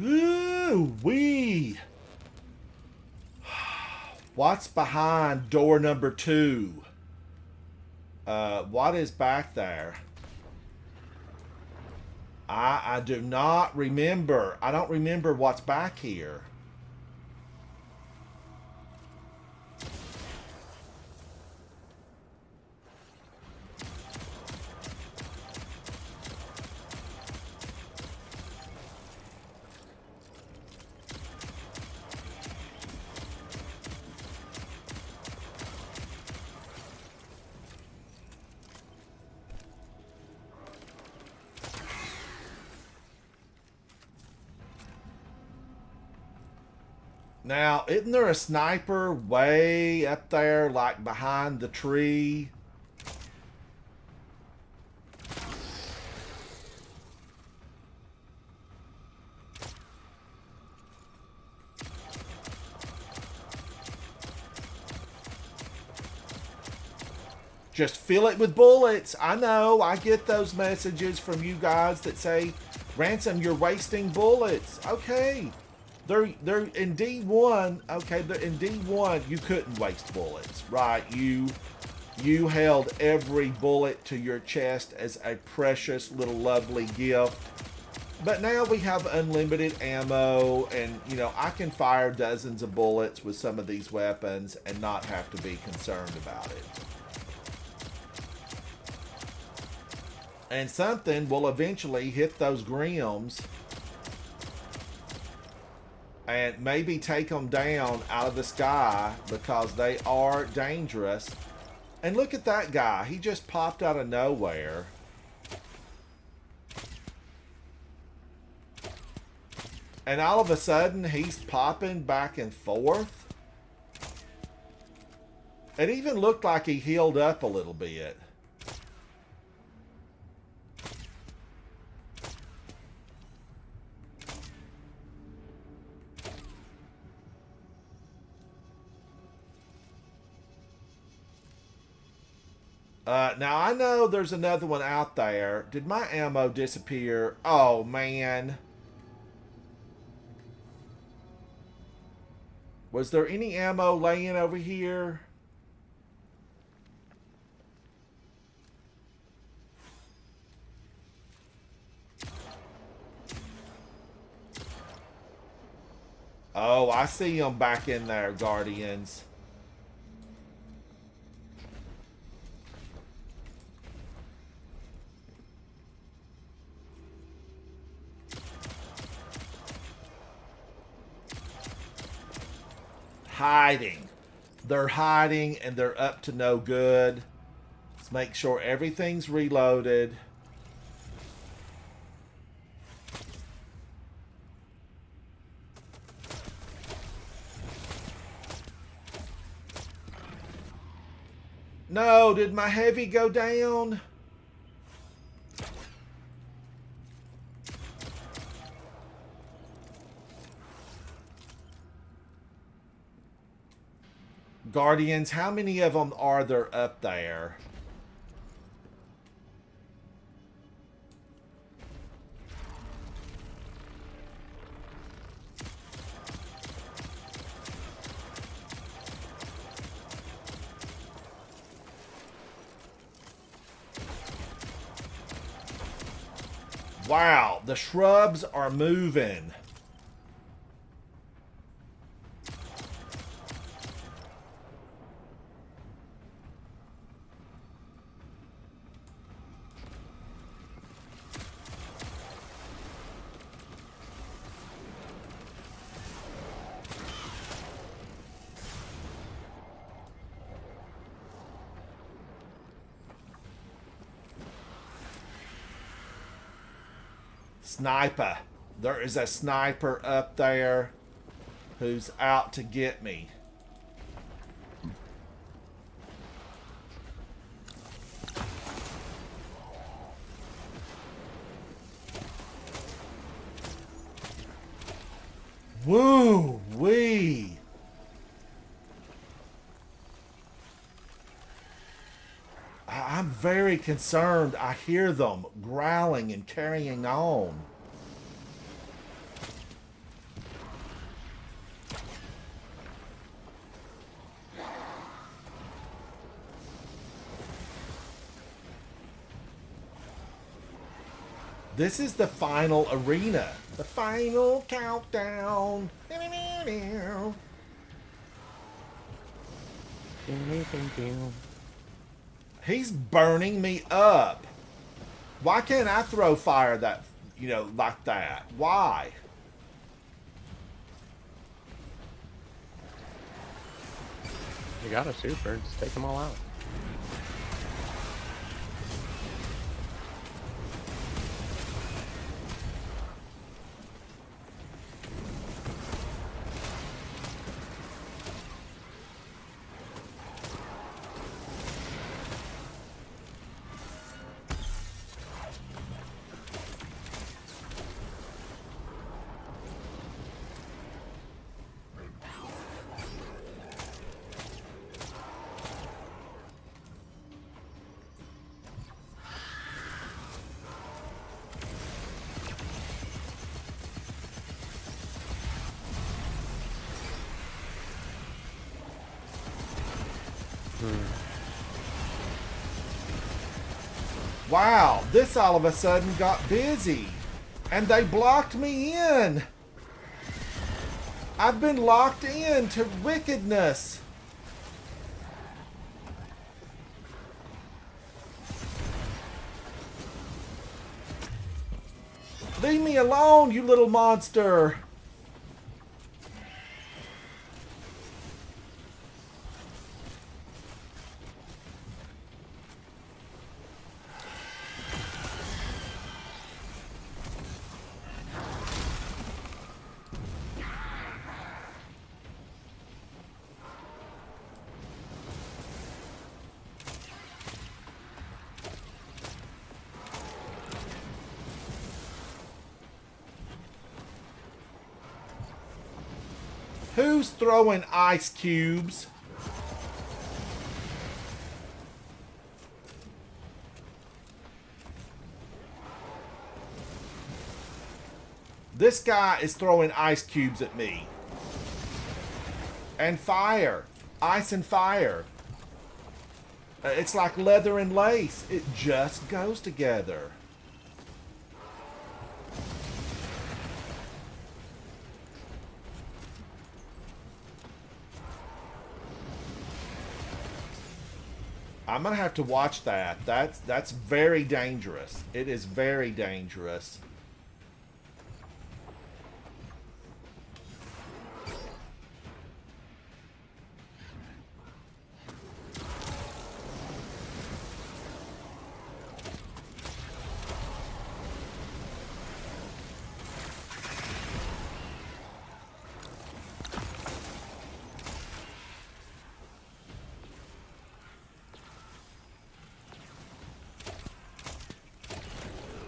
Ooh, wee. What's behind door number 2? What is back there? I do not remember. I don't remember what's back here. Now, isn't there a sniper way up there, like behind the tree? Just fill it with bullets. I know, I get those messages from you guys that say, Ransom, you're wasting bullets. Okay. They're in D1, okay, in D1 you couldn't waste bullets, right? You held every bullet to your chest as a precious little lovely gift. But now we have unlimited ammo, and you know, I can fire dozens of bullets with some of these weapons and not have to be concerned about it. And something will eventually hit those Grims. and maybe take them down out of the sky because they are dangerous. And look at that guy. He just popped out of nowhere. And all of a sudden, he's popping back and forth. It even looked like he healed up a little bit. Now, I know there's another one out there. Did my ammo disappear? Oh, man. Was there any ammo laying over here? Oh, I see them back in there, Guardians. Hiding. They're hiding and they're up to no good. Let's make sure everything's reloaded. No, did my heavy go down? Guardians, how many of them are there up there? Wow, the shrubs are moving. Sniper. There is a sniper up there who's out to get me. Woo-wee. I'm very concerned. I hear them growling and carrying on. This is the final arena. The final countdown. He's burning me up. Why can't I throw fire that, like that? Why? You got a super. Just take them all out. Wow, this all of a sudden got busy. And they blocked me in. I've been locked in to wickedness. Leave me alone, you little monster. Who's throwing ice cubes? This guy is throwing ice cubes at me. And fire. Ice and fire. It's like leather and lace. It just goes together. I'm gonna have to watch that. That's very dangerous. It is very dangerous.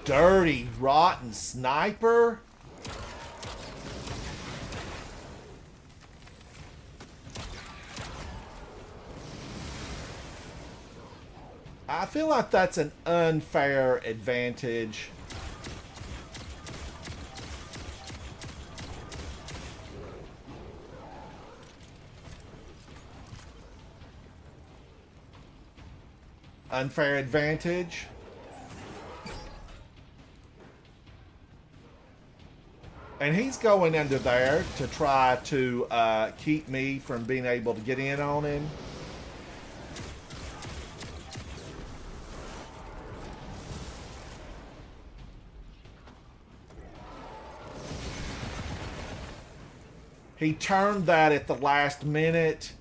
Dirty, rotten sniper. I feel like that's an unfair advantage. Unfair advantage. And he's going under there to try to keep me from being able to get in on him. He turned that at the last minute.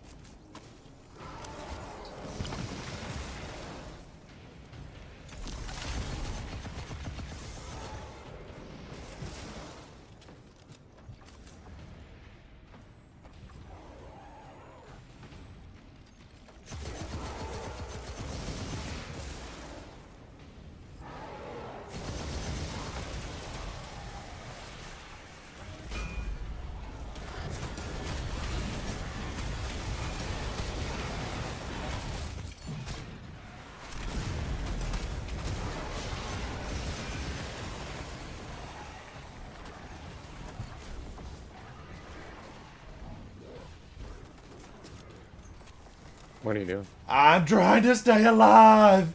What are you doing? I'm trying to stay alive.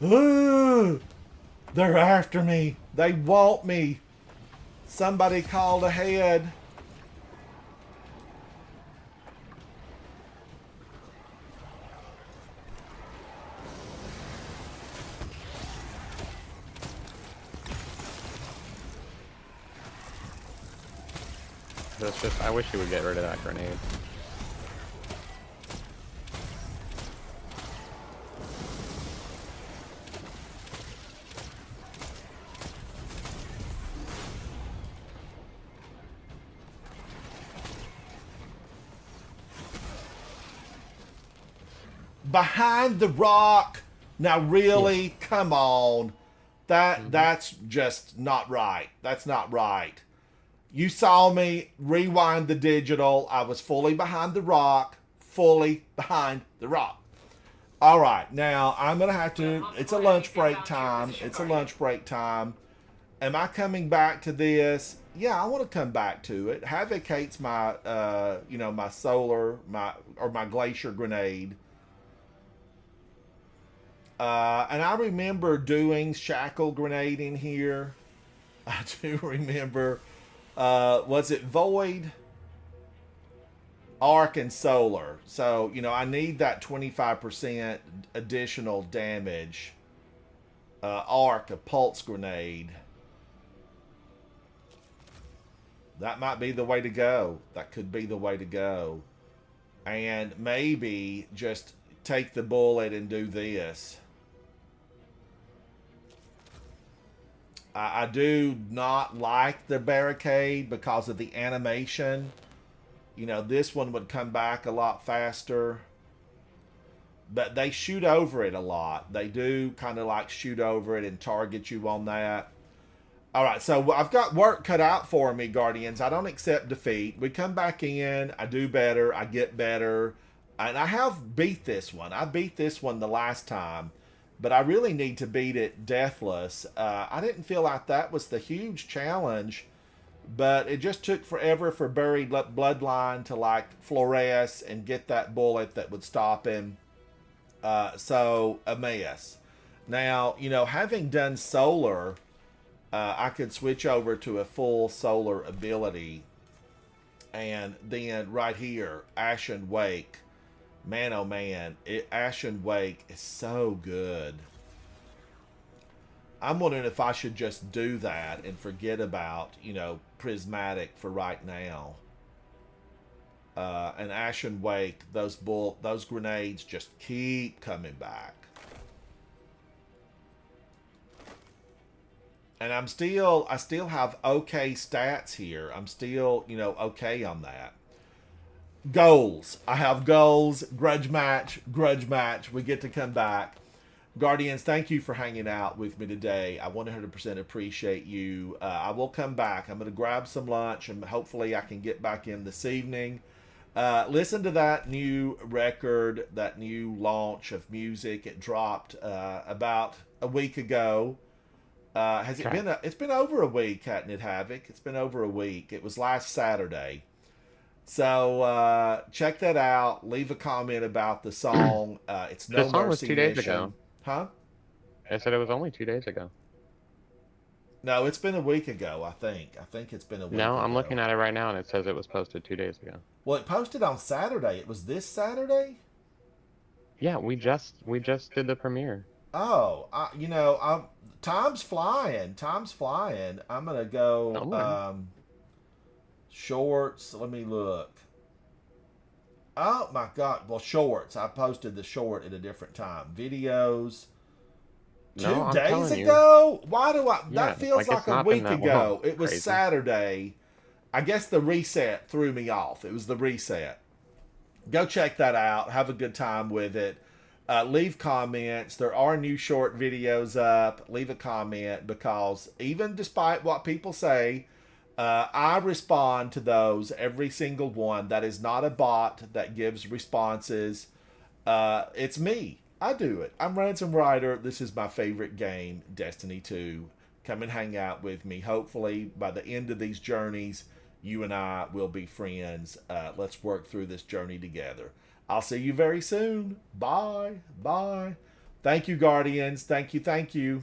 Ooh, they're after me. They want me. Somebody called ahead. That's just, I wish you would get rid of that grenade. Behind the rock. Now really, come on. That's just not right. That's not right. You saw me rewind the digital. I was fully behind the rock. Fully behind the rock. All right, now I'm going to have to... It's a lunch break time. It's a lunch break time. Am I coming back to this? Yeah, I want to come back to it. Havoc hates my, my solar, my glacier grenade. And I remember doing shackle grenade in here. I do remember... was it Void, Arc, and Solar? So, I need that 25% additional damage. Arc, a pulse grenade. That might be the way to go. That could be the way to go. And maybe just take the bullet and do this. I do not like the barricade because of the animation. This one would come back a lot faster. But they shoot over it a lot. They do kind of like shoot over it and target you on that. All right, so I've got work cut out for me, Guardians. I don't accept defeat. We come back in, I do better, I get better, and I have beat this one. I beat this one the last time, but I really need to beat it deathless. I didn't feel like that was the huge challenge, but it just took forever for Buried Bloodline to like fluoresce and get that bullet that would stop him. So a mess. Now, you know, having done solar, I could switch over to a full solar ability. And then right here, Ashen Wake. Man, oh man, Ashen Wake is so good. I'm wondering if I should just do that and forget about, you know, Prismatic for right now. And Ashen Wake, those grenades just keep coming back. And I still have okay stats here. I'm still, you know, okay on that. Goals. I have goals. Grudge match. We get to come back. Guardians, thank you for hanging out with me today. I 100% appreciate you. I will come back. I'm going to grab some lunch and hopefully I can get back in this evening. Listen to that new record, that new launch of music. It dropped about a week ago. Has it been? It's been over a week, hadn't it, Havoc? It's been over a week. It was last Saturday. So check that out. Leave a comment about the song. It's No The song was Mercy 2 days Mission. ago. Huh? I said it was only 2 days ago. No, it's been a week ago, I think. I think it's been a week No, ago. I'm looking at it right now and it says it was posted 2 days ago. Well, it posted on Saturday. It was this Saturday? Yeah, we just did the premiere. Oh, you know, time's flying. Time's flying. I'm going to go shorts. Let me look. Oh, my God. Well, shorts. I posted the short at a different time. Videos. No, I'm 2 days telling you. ago? Why do I... Yeah, that feels like like it's a not been week that ago. long. It was Crazy. Saturday. I guess the reset threw me off. It was the reset. Go check that out. Have a good time with it. Leave comments. There are new short videos up. Leave a comment because even despite what people say, I respond to those, every single one. That is not a bot that gives responses. It's me. I do it. I'm Ransom Rider. This is my favorite game, Destiny 2. Come and hang out with me. Hopefully, by the end of these journeys, you and I will be friends. Let's work through this journey together. I'll see you very soon. Bye. Bye. Thank you, Guardians. Thank you. Thank you.